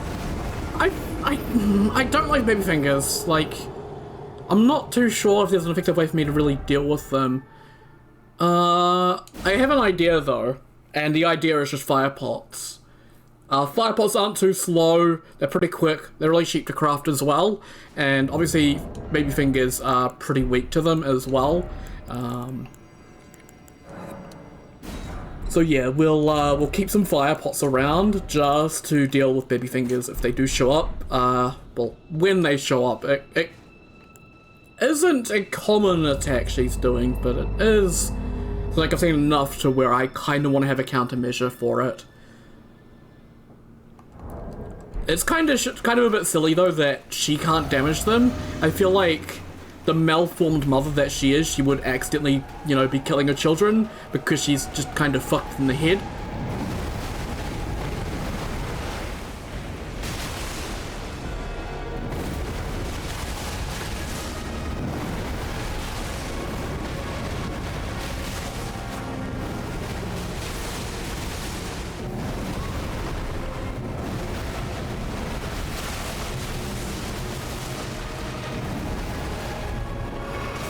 I don't like baby fingers. Like, I'm not too sure if there's an effective way for me to really deal with them. I have an idea though, and the idea is just fire pots. Fire pots aren't too slow, they're pretty quick, they're really cheap to craft as well, and obviously baby fingers are pretty weak to them as well. So yeah, we'll keep some fire pots around just to deal with baby fingers if they do show up. Well, when they show up. It isn't a common attack she's doing, but it is, like, I've seen enough to where I kind of want to have a countermeasure for it. It's kind of a bit silly though that she can't damage them. I feel like the malformed mother that she is, she would accidentally, you know, be killing her children because she's just kind of fucked in the head.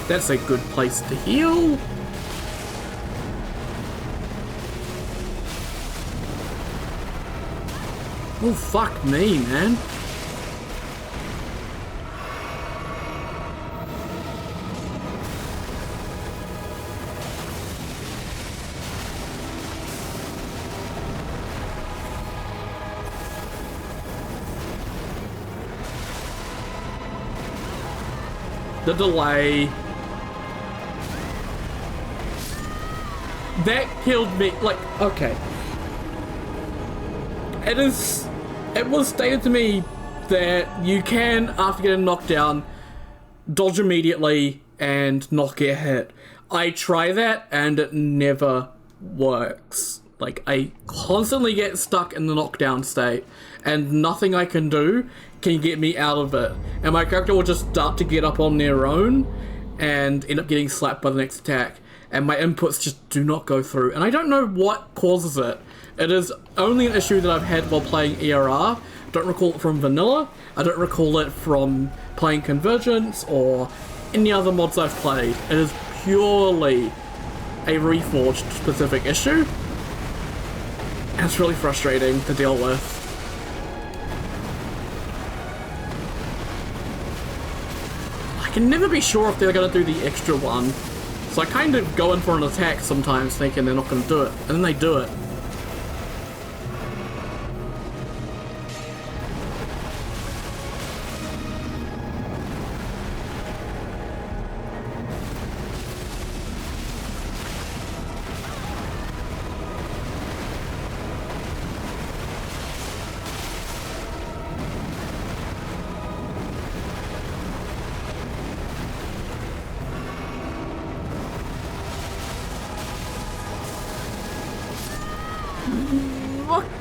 That's a good place to heal. Oh, fuck me, man. The delay. That killed me, like, okay. It was stated to me that you can, after getting knocked down, dodge immediately and not get hit. I try that and it never works. Like, I constantly get stuck in the knockdown state and nothing I can do can get me out of it. And my character will just start to get up on their own and end up getting slapped by the next attack. And my inputs just do not go through. And I don't know what causes it. It is only an issue that I've had while playing ERR. I don't recall it from vanilla. I don't recall it from playing Convergence or any other mods I've played. It is purely a Reforged specific issue. And it's really frustrating to deal with. I can never be sure if they're going to do the extra one. So I kind of go in for an attack sometimes thinking they're not going to do it, and then they do it.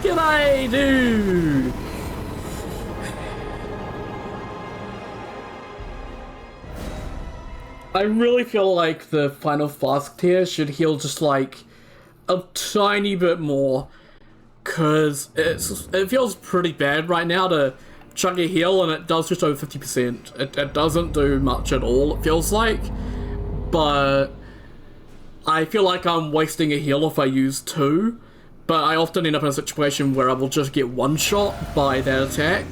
G'day, dude! I really feel like the final flask tier should heal just like a tiny bit more, cause it feels pretty bad right now to chug a heal and it does just over 50%. It doesn't do much at all, it feels like, but I feel like I'm wasting a heal if I use two, but I often end up in a situation where I will just get one shot by that attack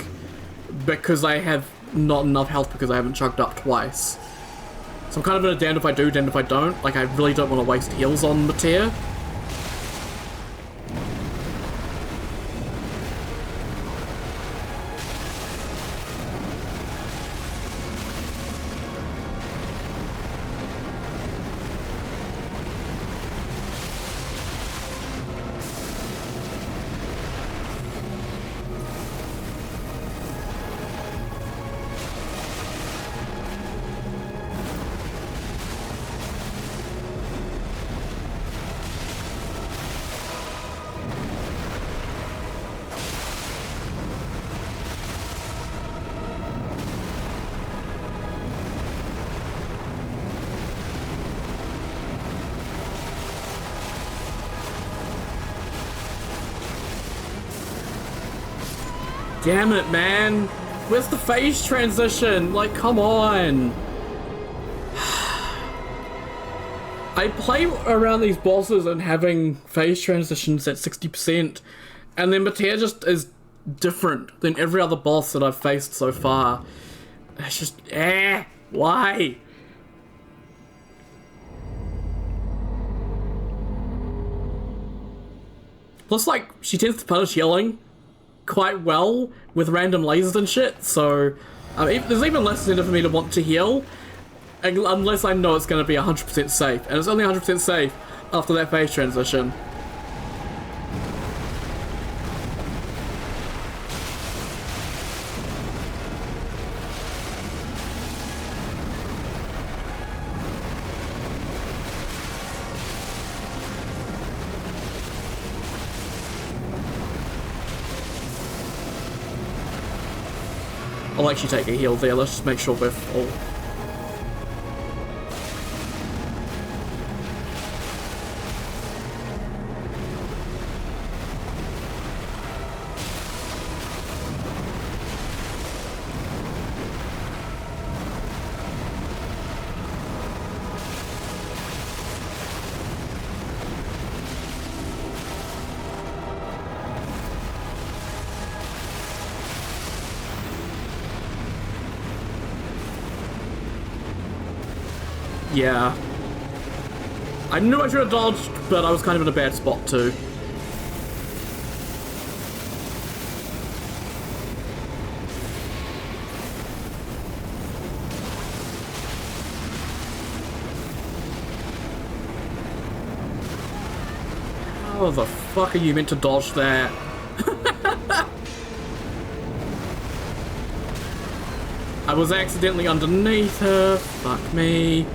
because I have not enough health because I haven't chugged up twice. So I'm kind of in a damned if I do, damned if I don't. Like, I really don't want to waste heals on the tier. Damn it, man. Where's the phase transition? Like, come on. I play around these bosses and having phase transitions at 60%, and then Matea just is different than every other boss that I've faced so far. It's just, why? Plus, like, she tends to punish healing quite well with random lasers and shit, so there's even less incentive for me to want to heal unless I know it's going to be 100% safe, and it's only 100% safe after that phase transition. I'll actually take a heal there, let's just make sure we're full. Yeah. I knew I should have dodged, but I was kind of in a bad spot too. How the fuck are you meant to dodge that? I was accidentally underneath her. Fuck me.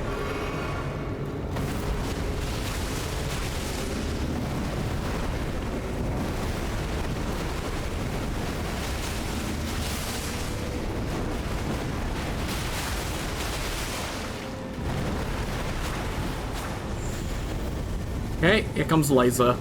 Okay, here comes the laser.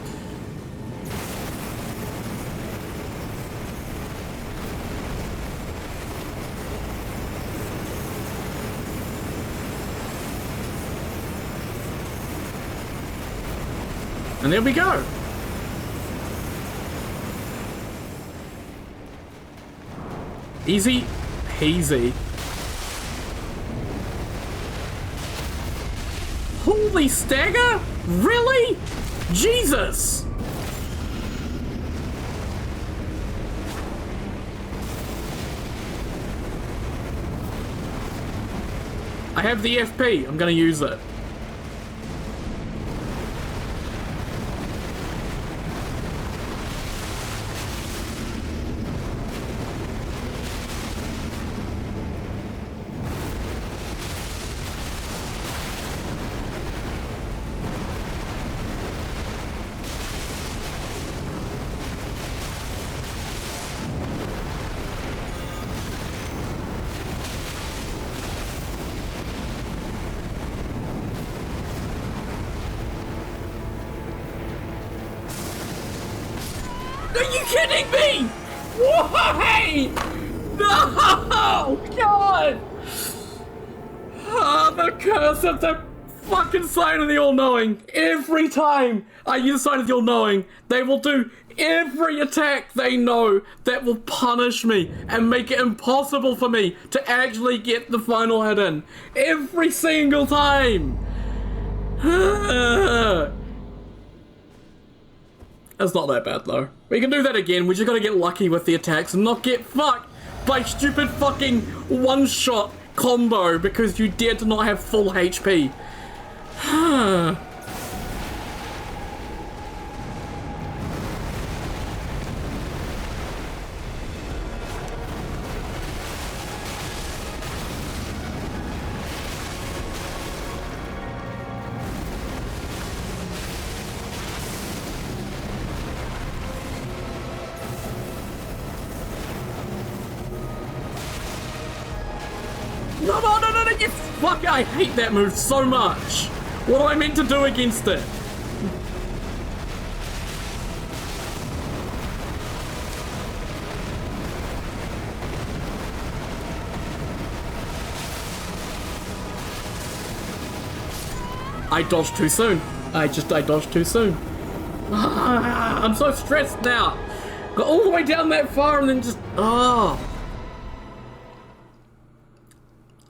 And there we go. Easy peasy. Holy stagger? Really? Jesus! I have the FP. I'm gonna use it. kidding me? Why? No! God! The curse of the fucking Sign of the All-Knowing. Every time I use Sign of the All-Knowing, they will do every attack they know that will punish me and make it impossible for me to actually get the final hit in. Every single time! It's not that bad though. We can do that again, we just gotta get lucky with the attacks and not get fucked by stupid fucking one-shot combo because you dared to not have full HP. No, you fuck, I hate that move so much. What am I meant to do against it? I dodged too soon. I dodged too soon. I'm so stressed now. Got all the way down that far and then just,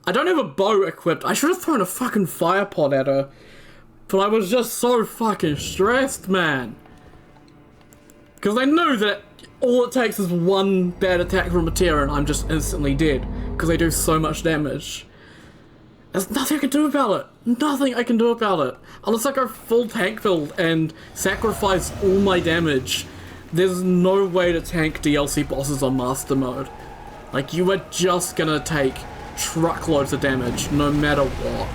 I don't have a bow equipped. I should have thrown a fucking fire pod at her. But I was just so fucking stressed, man. Because I knew that all it takes is one bad attack from a Tera and I'm just instantly dead. Because they do so much damage. There's nothing I can do about it. Nothing I can do about it. Unless I go full tank build and sacrifice all my damage. There's no way to tank DLC bosses on Master Mode. Like, you are just gonna take truckloads of damage, no matter what.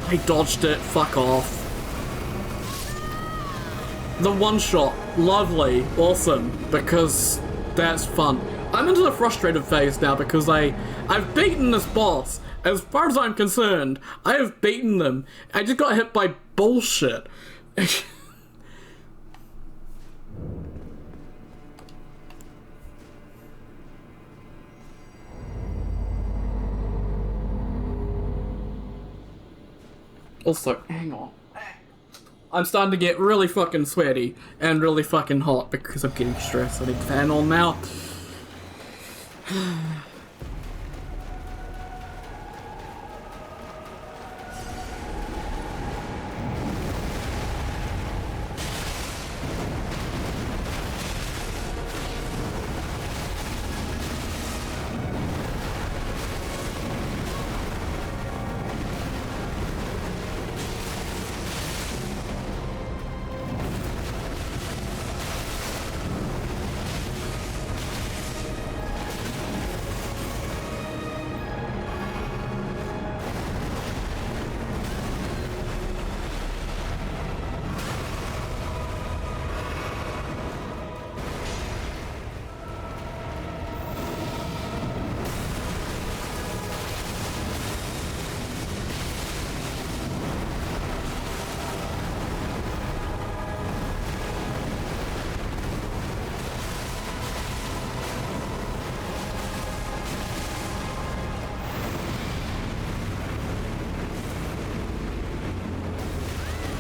I dodged it, fuck off. The one shot, lovely, awesome, because that's fun. I'm into the frustrated phase now because I've beaten this boss. As far as I'm concerned, I have beaten them. I just got hit by bullshit. Also, hang on. I'm starting to get really fucking sweaty and really fucking hot because I'm getting stressed. I need the fan on now.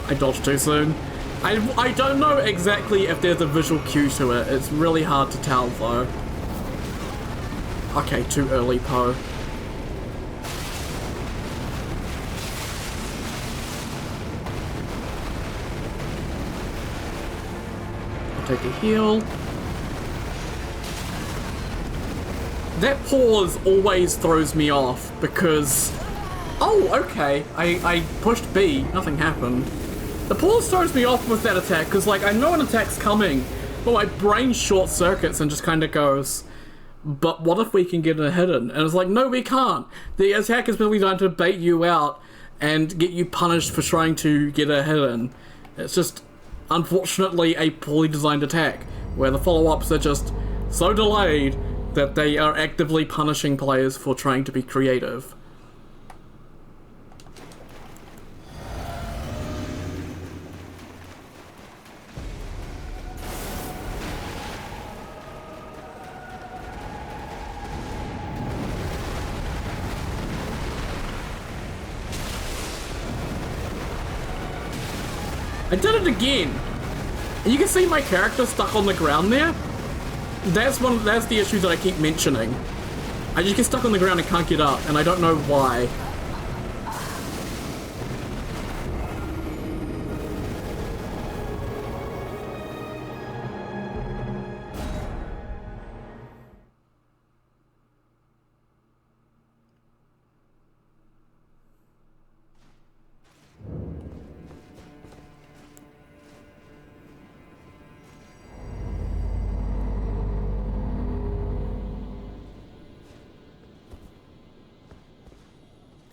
I dodged too soon. I don't know exactly if there's a visual cue to it. It's really hard to tell though. Okay, too early, Poe. I'll take a heal. That pause always throws me off because... Oh, okay. I pushed B. Nothing happened. The pause throws me off with that attack, because, like, I know an attack's coming, but my brain short circuits and just kind of goes, but what if we can get a hit in? And it's like, no, we can't. The attack is really designed to bait you out and get you punished for trying to get a hit in. It's just, unfortunately, a poorly designed attack. where the follow-ups are just so delayed that they are actively punishing players for trying to be creative. I did it again! You can see my character stuck on the ground there. That's the issue that I keep mentioning. I just get stuck on the ground and can't get up, and I don't know why.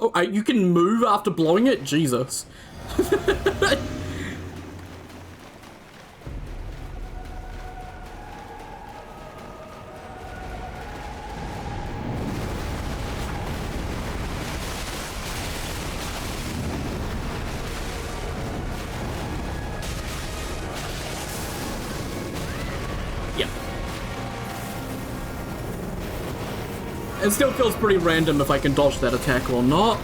Oh, you can move after blowing it? Jesus. Yeah. It still feels pretty random if I can dodge that attack or not.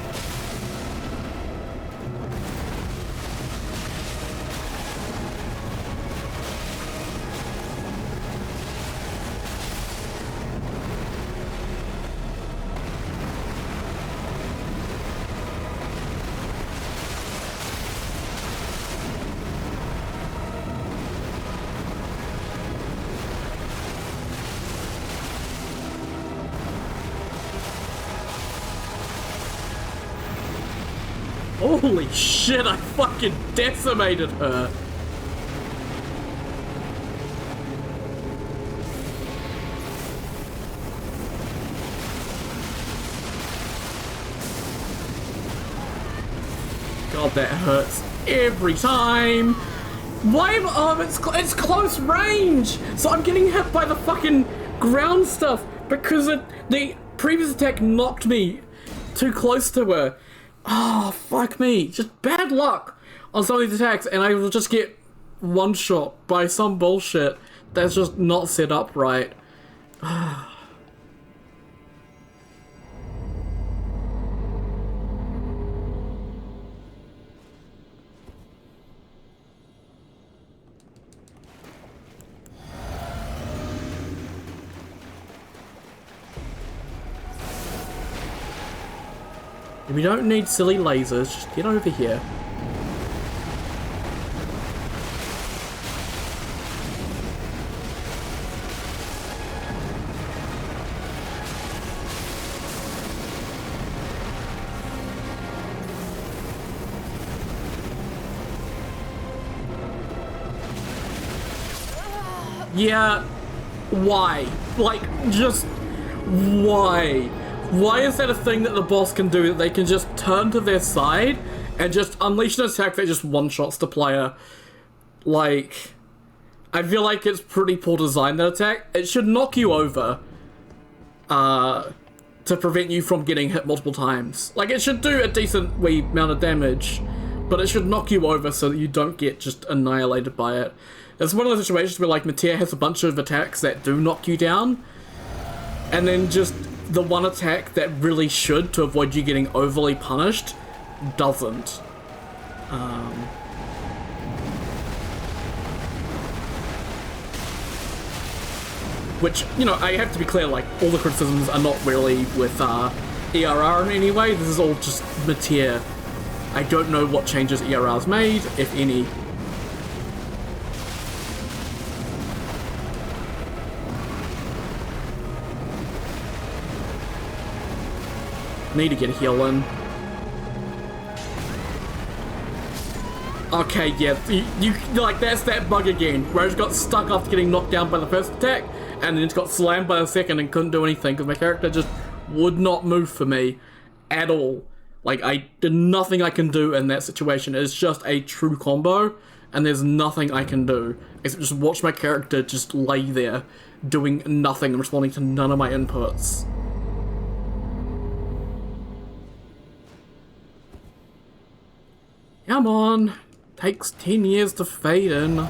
Holy shit, I fucking decimated her. God, that hurts every time. Why? It's close range, so I'm getting hit by the fucking ground stuff because the previous attack knocked me too close to her. Oh, fuck me. Just bad luck on some of these attacks, and I will just get one-shot by some bullshit that's just not set up right. We don't need silly lasers, just get over here. Yeah, why? Like, just why? Why is that a thing that the boss can do, that they can just turn to their side and just unleash an attack that just one-shots the player? Like, I feel like it's pretty poor design, that attack. It should knock you over to prevent you from getting hit multiple times. Like, it should do a decent wee amount of damage, but it should knock you over so that you don't get just annihilated by it. It's one of those situations where, like, Meteor has a bunch of attacks that do knock you down, and then just the one attack that really should, to avoid you getting overly punished, doesn't. Which, you know, I have to be clear, like, all the criticisms are not really with ERR in any way. This is all just Meteor. I don't know what changes ERR's made, if any. Need to get a heal in. Okay, yeah, you like, that's that bug again, where I just got stuck after getting knocked down by the first attack, and then just got slammed by the second and couldn't do anything, because my character just would not move for me at all. Like, I did nothing I can do in that situation. It's just a true combo, and there's nothing I can do except just watch my character just lay there, doing nothing and responding to none of my inputs. Come on. Takes 10 years to fade in.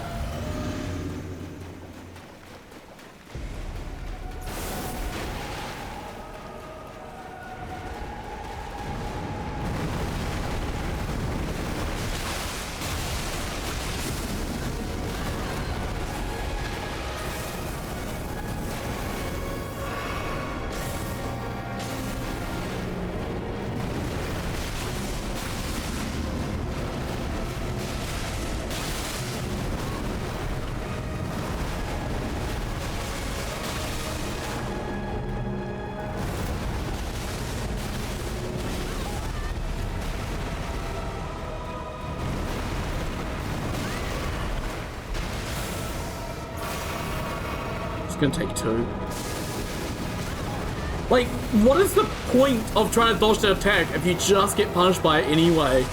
It's gonna take 2. Like, what is the point of trying to dodge the attack if you just get punished by it anyway?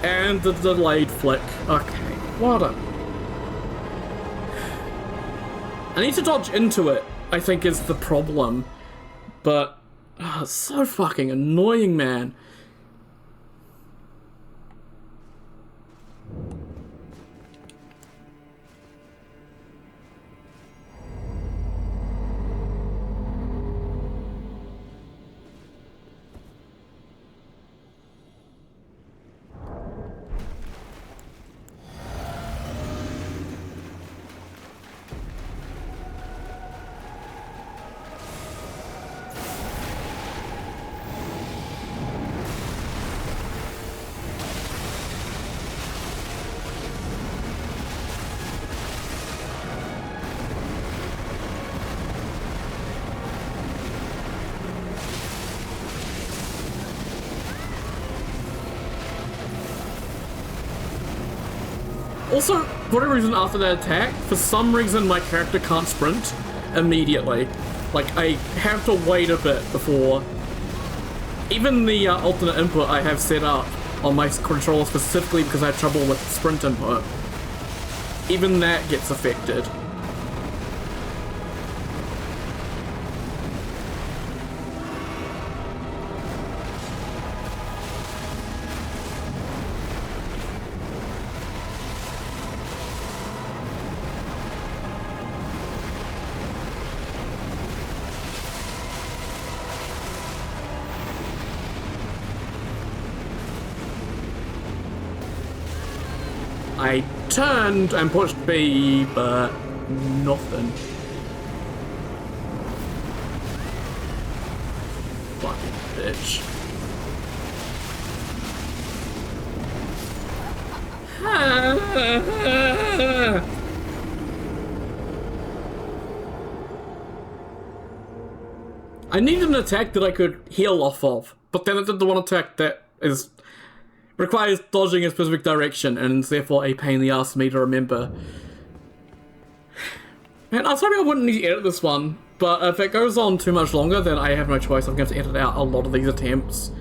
And the delayed flick. Okay, what a... I need to dodge into it, I think is the problem. But, it's so fucking annoying, man. Also, for whatever reason after that attack, for some reason my character can't sprint immediately. Like, I have to wait a bit before... Even the alternate input I have set up on my controller specifically because I have trouble with sprint input, even that gets affected. I turned and pushed B, but nothing. Fucking bitch. I needed an attack that I could heal off of, but then I did the one attack that requires dodging a specific direction and is therefore a pain in the ass for me to remember. Man, I was hoping I wouldn't need to edit this one, but if it goes on too much longer, then I have no choice. I'm going to edit out a lot of these attempts.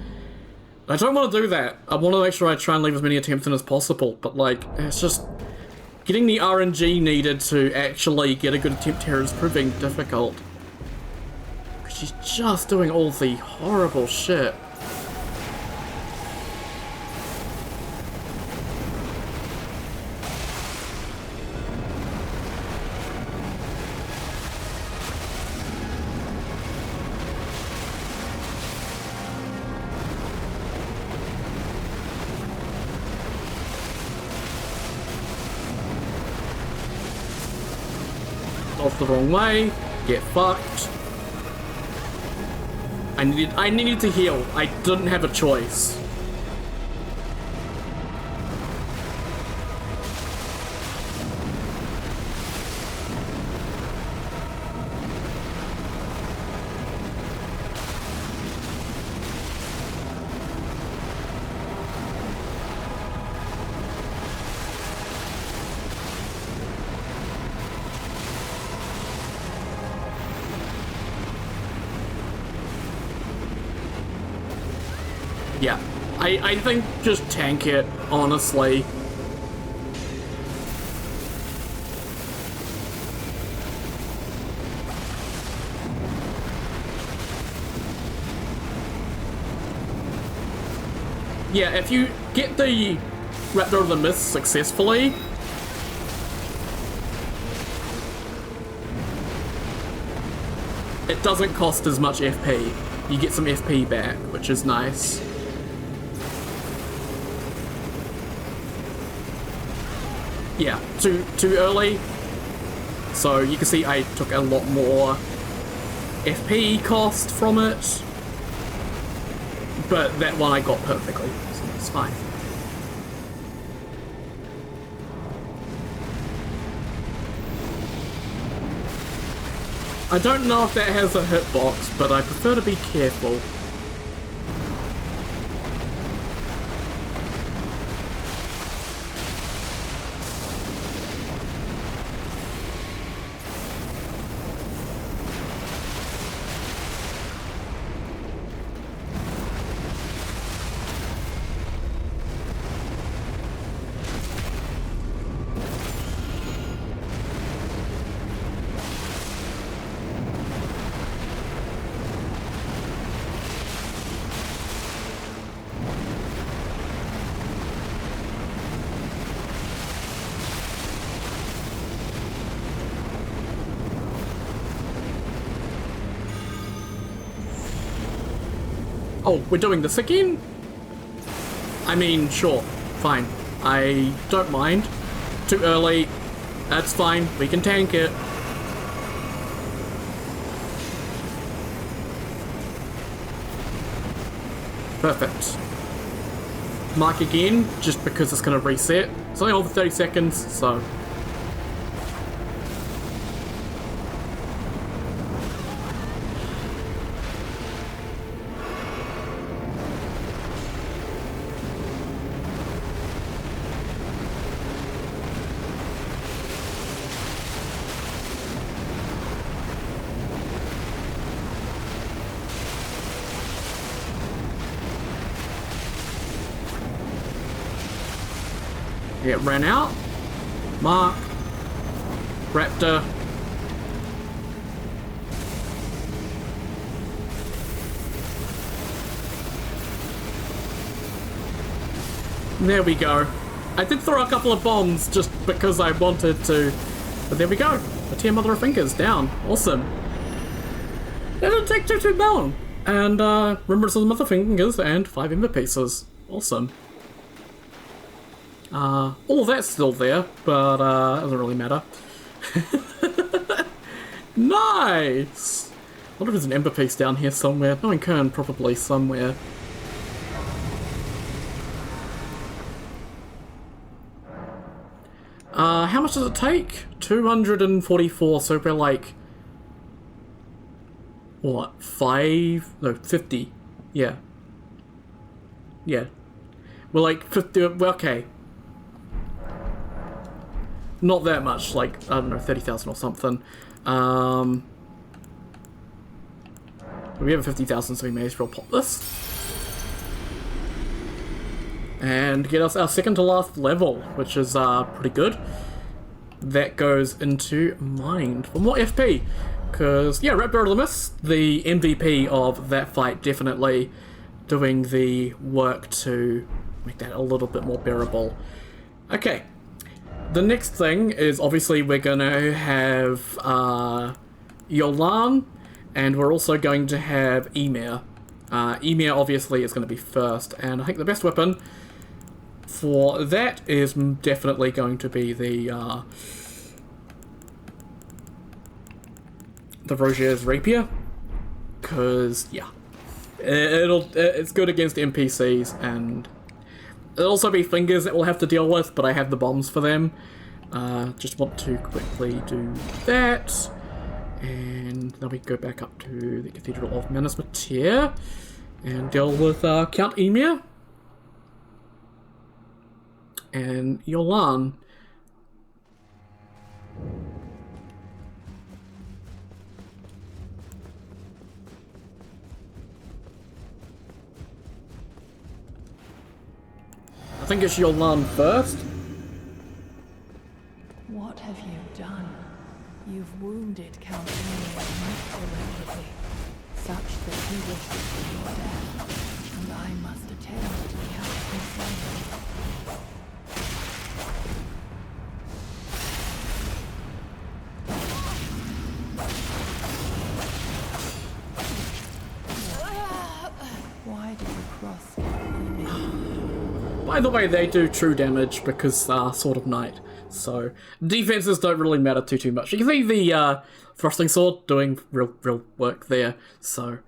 I don't want to do that. I want to make sure I try and leave as many attempts in as possible, but like, it's just... Getting the RNG needed to actually get a good attempt here is proving difficult. Because she's just doing all the horrible shit. Off the wrong way, get fucked. I needed to heal. I didn't have a choice. Yeah, I think just tank it, honestly. Yeah, if you get the Raptor of the Mist successfully, it doesn't cost as much FP. You get some FP back, which is nice. Yeah, too early. So you can see I took a lot more FP cost from it. But that one I got perfectly, so it's fine. I don't know if that has a hitbox, but I prefer to be careful. Oh, we're doing this again? I mean, sure, fine. I don't mind. Too early. That's fine. We can tank it. Perfect. Mark again, just because it's going to reset. It's only on for 30 seconds, so... It ran out. Mark. Raptor. There we go. I did throw a couple of bombs just because I wanted to. But there we go. The Tear Mother of Fingers down. Awesome. It didn't take too long. And Remembrance of the Mother Fingers and 5 Ember Pieces. Awesome. All of that's still there, but it doesn't really matter. Nice! I wonder if there's an Ember Piece down here somewhere. Knowing Kern, probably somewhere. How much does it take? 244, so we're like... What? 5? No, 50. Yeah. Yeah. We're like 50... Well, okay. Not that much, like, I don't know, 30,000 or something. We have 50,000, so we may as well pop this. And get us our second to last level, which is pretty good. That goes into Mind for more FP. Because, yeah, Raptor of the Mist, the MVP of that fight, definitely doing the work to make that a little bit more bearable. Okay. The next thing is obviously we're going to have Yolan, and we're also going to have Ymir. Ymir obviously is going to be first, and I think the best weapon for that is definitely going to be the Rogier's Rapier, because yeah, it's good against NPCs, and there'll also be fingers that we'll have to deal with, but I have the bombs for them. Just want to quickly do that. And then we go back up to the Cathedral of Minas Tirith and deal with Count Ymir. And Yolan. I think it's Yolan first.
What have you done? You've wounded Count Ymir most irreparably, such that he wishes for your death, and I must attend to the outcome. cross enemy.
By the way, they do true damage because Sword of Night, so defenses don't really matter too much. You can see the thrusting sword doing real work there, so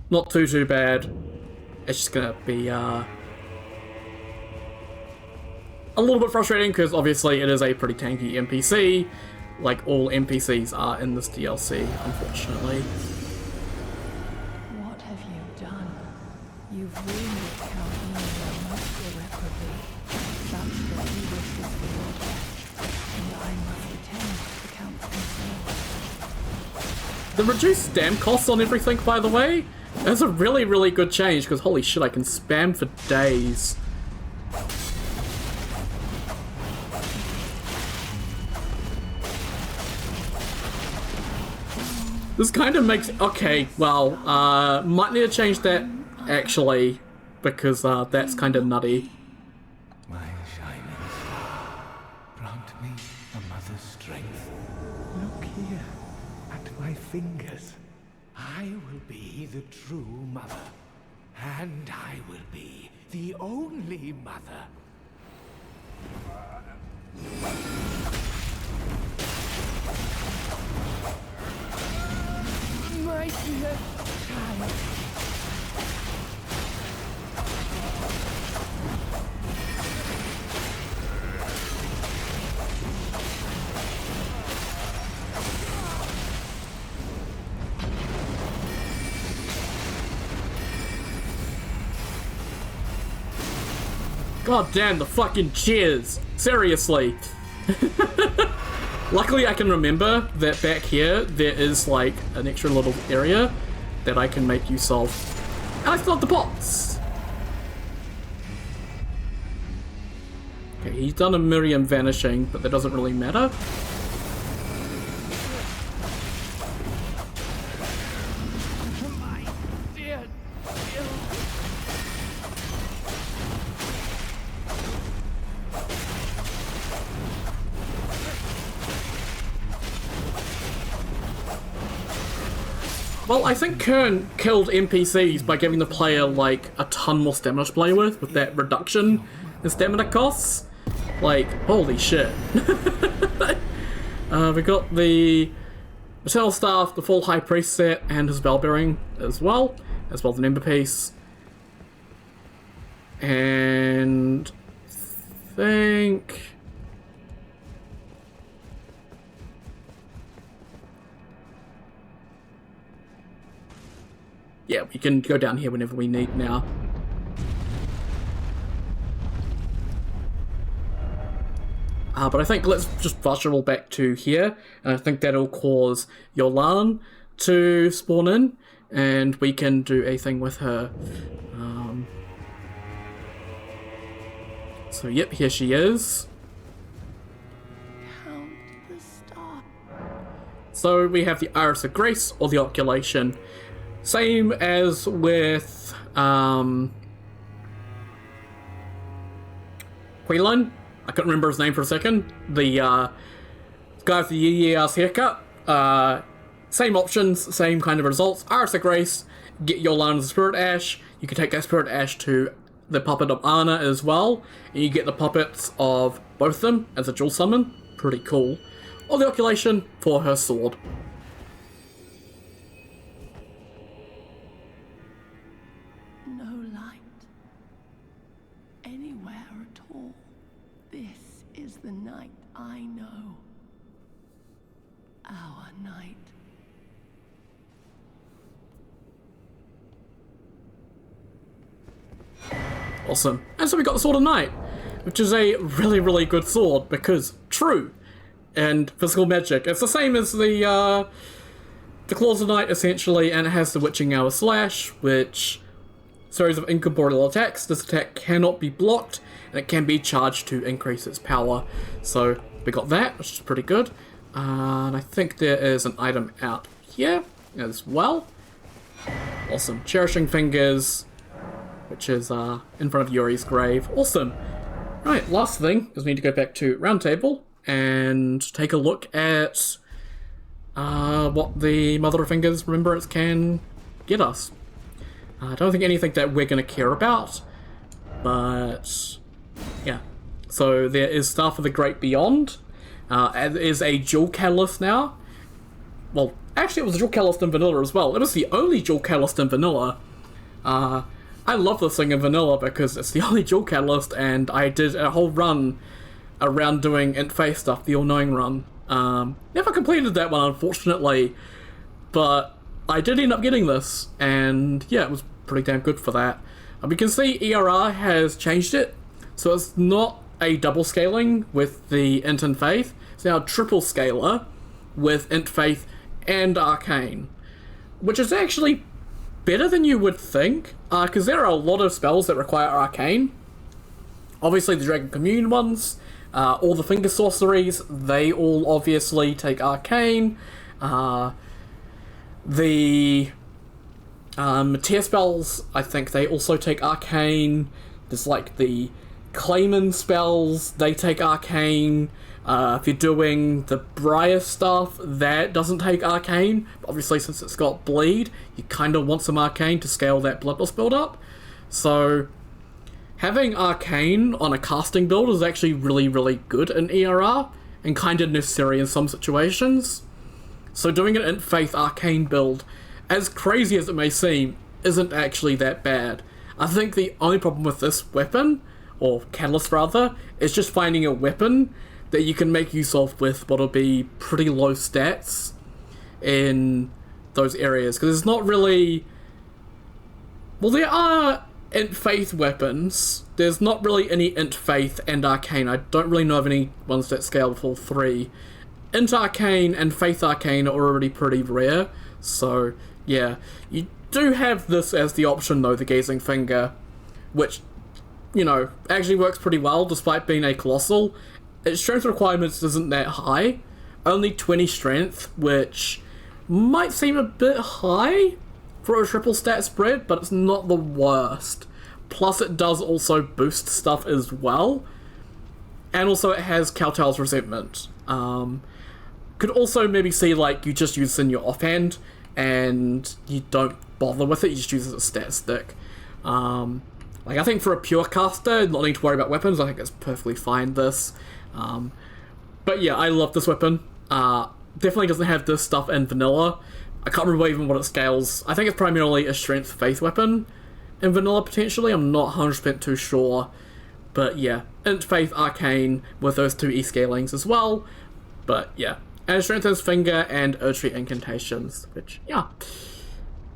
not too bad. It's just gonna be a little bit frustrating because obviously it is a pretty tanky NPC, like all NPCs are in this DLC, unfortunately.
What have you done? You've wounded Count Emilia most irreparably, such that he wishes for your death, and I must attend to the Count's concerns.
The reduced stam costs on everything, by the way, that's a really good change because holy shit, I can spam for days. This kind of makes... Okay, well, might need to change that, actually, because that's kind of nutty.
My shining star, grant me a mother's strength. Look here, at my fingers. I will be the true mother, and I will be the only mother. My dear child.
God damn, the fucking cheers! Seriously! Luckily I can remember that back here there is like an extra little area that I can make use of. And I still have the pots! Okay, he's done a Miriam vanishing, but that doesn't really matter.
My dear children.
Well, I think Kern killed NPCs by giving the player like a ton more stamina to play with that reduction in stamina costs. Like, holy shit. We got the Maternal Staff, the full High Priest set, and his bell bearing as well as the Ember Piece. And I think... yeah, we can go down here whenever we need now. But I think let's just fast travel back to here, and I think that'll cause Yolan to spawn in, and we can do a thing with her. So yep, here she is.
Count the star.
So we have the Iris of Grace, or the Oculation. Same as with Quillan. I couldn't remember his name for a second. The guy with the yee-ass haircut. Same options, same kind of results. Iris of Grace, get Yolan's Spirit Ash. You can take that Spirit Ash to the puppet of Anna as well. And you get the puppets of both of them as a dual summon. Pretty cool. Or the Oculation for her sword.
No light. Anywhere at all. This is the night I know. Our night.
Awesome. And so we got the Sword of Night, which is a really good sword because true and physical magic. It's the same as the Claws of Night essentially, and it has the Witching Hour Slash, which series of incorporeal attacks. This attack cannot be blocked, and it can be charged to increase its power. So we got that, which is pretty good. And I think there is an item out here as well. Awesome. Cherishing Fingers, which is in front of Yuri's grave. Awesome. Right, last thing is we need to go back to Roundtable and take a look at what the Mother of Fingers Remembrance can get us. I don't think anything that we're going to care about, but yeah. So there is Staff of the Great Beyond. It is a dual catalyst now. Well, actually it was a dual catalyst in vanilla as well. It was the only dual catalyst in vanilla. I love this thing in vanilla because it's the only dual catalyst, and I did a whole run around doing Int Faith stuff, the All-Knowing run. Never completed that one, unfortunately, but I did end up getting this, and yeah, it was pretty damn good for that. We can see ERR has changed it, so it's not a double scaling with the Int and Faith. It's now a triple scaler with Int Faith and Arcane, which is actually better than you would think, because there are a lot of spells that require Arcane. Obviously the Dragon Commune ones, all the Finger Sorceries, they all obviously take Arcane. The Mateer spells, I think they also take Arcane. There's like the Clayman spells, they take Arcane. If you're doing the Briar stuff, that doesn't take Arcane. But obviously, since it's got Bleed, you kind of want some Arcane to scale that Bloodlust build up. So, having Arcane on a casting build is actually really, really good in ERR, and kind of necessary in some situations. So doing an Int Faith Arcane build, as crazy as it may seem, isn't actually that bad. I think the only problem with this weapon, or catalyst rather, is just finding a weapon that you can make use of with what'll be pretty low stats in those areas. Because it's not really... Well, there are Int Faith weapons. There's not really any Int Faith and Arcane. I don't really know of any ones that scale with all three. Int Arcane and Faith Arcane are already pretty rare. So, yeah. You do have this as the option, though, the Gazing Finger, which, you know, actually works pretty well despite being a Colossal. Its strength requirements isn't that high, only 20 strength, which might seem a bit high for a triple stat spread, but it's not the worst. Plus it does also boost stuff as well, and also it has Kowtow's Resentment. Could also maybe see like you just use this in your offhand, and you don't bother with it, you just use it as a stat stick. Like I think for a pure caster, not needing to worry about weapons, I think it's perfectly fine, this. But yeah, I love this weapon. Definitely doesn't have this stuff in vanilla. I can't remember even what it scales. I think it's primarily a strength faith weapon in vanilla potentially. I'm not 100% too sure. But yeah, Int Faith Arcane with those two E-scalings as well. But yeah, and Strengthen's Finger and Erdtree Incantations, which, yeah.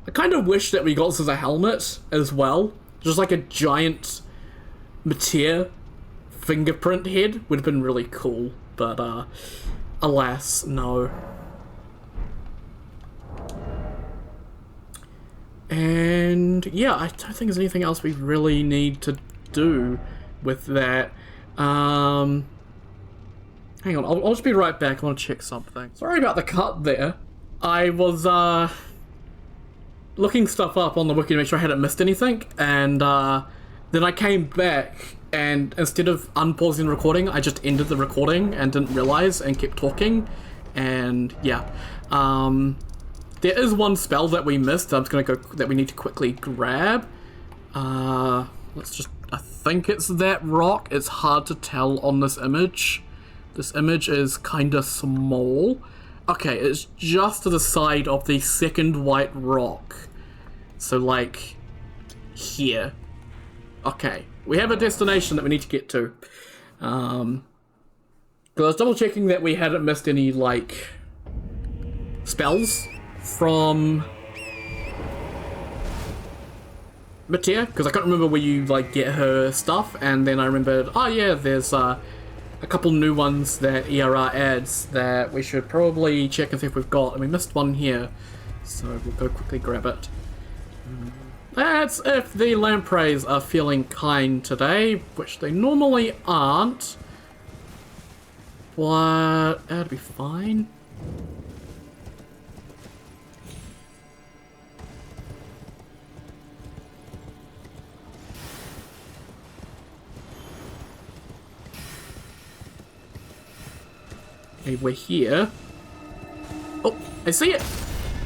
I kind of wish that we got this as a helmet as well. Just like a giant Mateer fingerprint head would have been really cool, but alas, no. And yeah, I don't think there's anything else we really need to do with that. Hang on, I'll just be right back. I want to check something. Sorry about the cut there. I was looking stuff up on the wiki to make sure I hadn't missed anything, and then I came back, and instead of unpausing the recording, I just ended the recording and didn't realize and kept talking. And yeah, there is one spell that we missed that we need to quickly grab. Let's just, I think it's that rock. It's hard to tell on this image. This image is kinda small. Okay, it's just to the side of the second white rock. So like here. Okay, we have a destination that we need to get to. Because I was double checking that we hadn't missed any like spells from Mateer, because I can't remember where you like get her stuff, and then I remembered, oh yeah, there's a couple new ones that ERR adds that we should probably check and see if we've got, and we missed one here, so we'll go quickly grab it. That's if the lampreys are feeling kind today, which they normally aren't, but that'd be fine. Okay, we're here. Oh, I see it!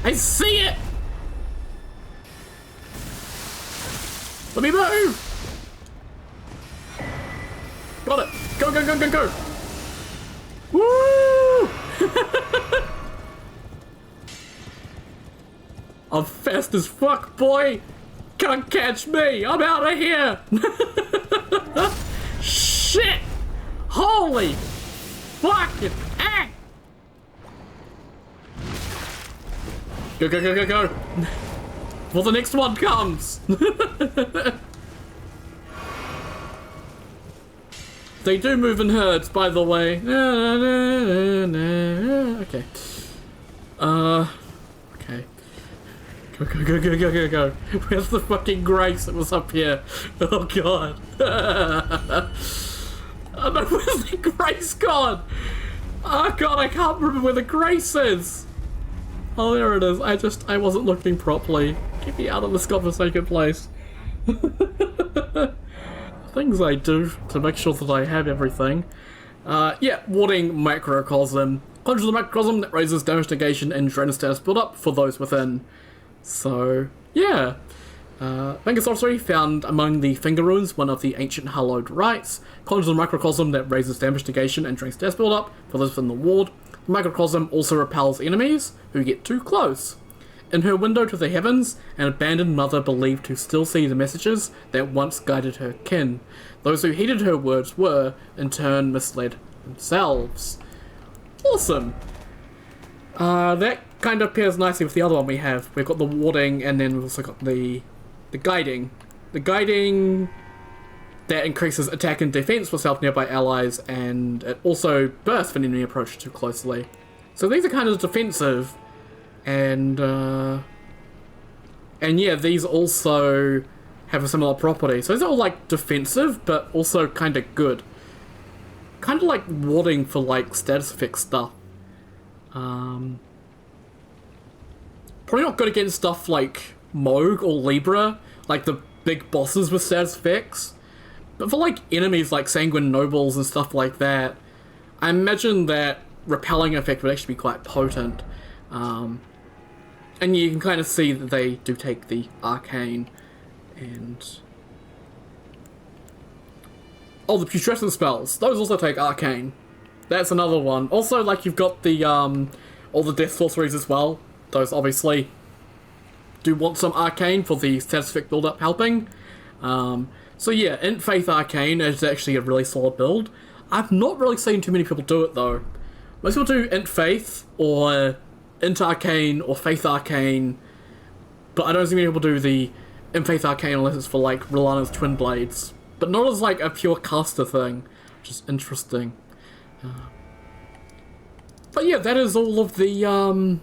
I see it! Let me move! Got it! Go, go, go, go, go! Woo! I'm fast as fuck, boy! Can't catch me! I'm out of here! Shit! Holy fucking heck! Go, go, go, go, go! Before the next one comes! They do move in herds, by the way. Okay. Okay. Go, go, go, go, go, go, go. Where's the fucking Grace that was up here? Oh, God. Oh, no, where's the Grace gone? Oh, God, I can't remember where the Grace is. Oh, there it is. I wasn't looking properly. Get me out of this godforsaken place. Things I do to make sure that I have everything. Yeah, warding Macrocosm. Conjures the Macrocosm that raises damage negation and drain status build-up for those within. So, yeah. Finger Sorcery, found among the Finger Runes, one of the ancient hallowed rites. Conjures the Microcosm that raises damage negation and drains status build-up for those within the ward. The Microcosm also repels enemies who get too close. In her window to the heavens, an abandoned mother believed to still see the messages that once guided her kin. Those who heeded her words were, in turn, misled themselves. Awesome! That kind of pairs nicely with the other one we have. We've got the warding, and then we've also got the guiding. The guiding that increases attack and defense for self-nearby allies, and it also bursts when enemy approaches too closely. So these are kind of defensive. And yeah, these also have a similar property. So these are all like defensive, but also kind of good. Kind of like warding for like status effect stuff. Probably not good against stuff like Moog or Libra, like the big bosses with status effects. But for like enemies like Sanguine Nobles and stuff like that, I imagine that repelling effect would actually be quite potent. And you can kind of see that they do take the arcane and... Oh, the putrescent spells. Those also take arcane. That's another one. Also, like, you've got the, all the death sorceries as well. Those obviously do want some arcane for the status effect build-up helping. So yeah, Int Faith Arcane is actually a really solid build. I've not really seen too many people do it though. Most people do Int Faith or Int Arcane or Faith Arcane, but I don't see many people do the Int Faith Arcane unless it's for like Rellana's Twin Blades. But not as like a pure caster thing, which is interesting. But yeah, that is all of the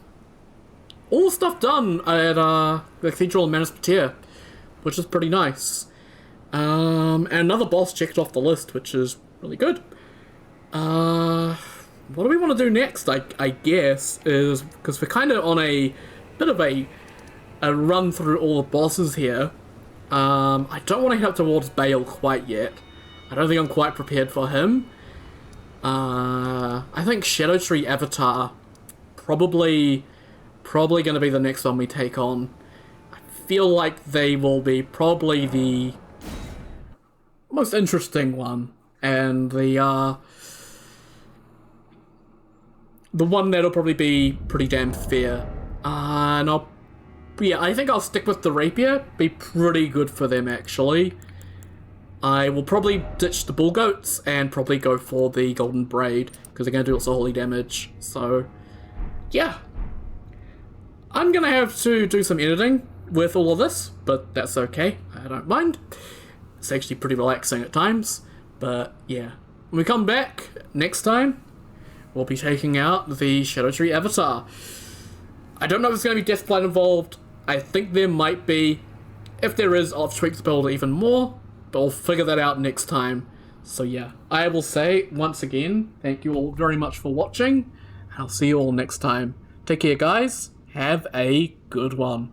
stuff done at the Cathedral of Manus Patir, which is pretty nice. And another boss checked off the list, which is really good. What do we want to do next, I guess, is, because we're kind of on a bit of a run through all the bosses here. I don't want to head up towards Bale quite yet. I don't think I'm quite prepared for him. I think Shadow Tree Avatar probably going to be the next one we take on. I feel like they will be probably the most interesting one, and the one that'll probably be pretty damn fair. And I think I'll stick with the Rapier. Be pretty good for them, actually. I will probably ditch the Bull Goats and probably go for the Golden Braid, because they're going to do lots of holy damage. So, yeah. I'm going to have to do some editing with all of this, but that's okay. I don't mind. It's actually pretty relaxing at times. But, yeah. When we come back next time, we'll be taking out the Shadow Tree Avatar. I don't know if there's going to be Deathblight involved. I think there might be. If there is, I'll tweak the build even more. But I'll figure that out next time. So yeah, I will say, once again, thank you all very much for watching. I'll see you all next time. Take care, guys. Have a good one.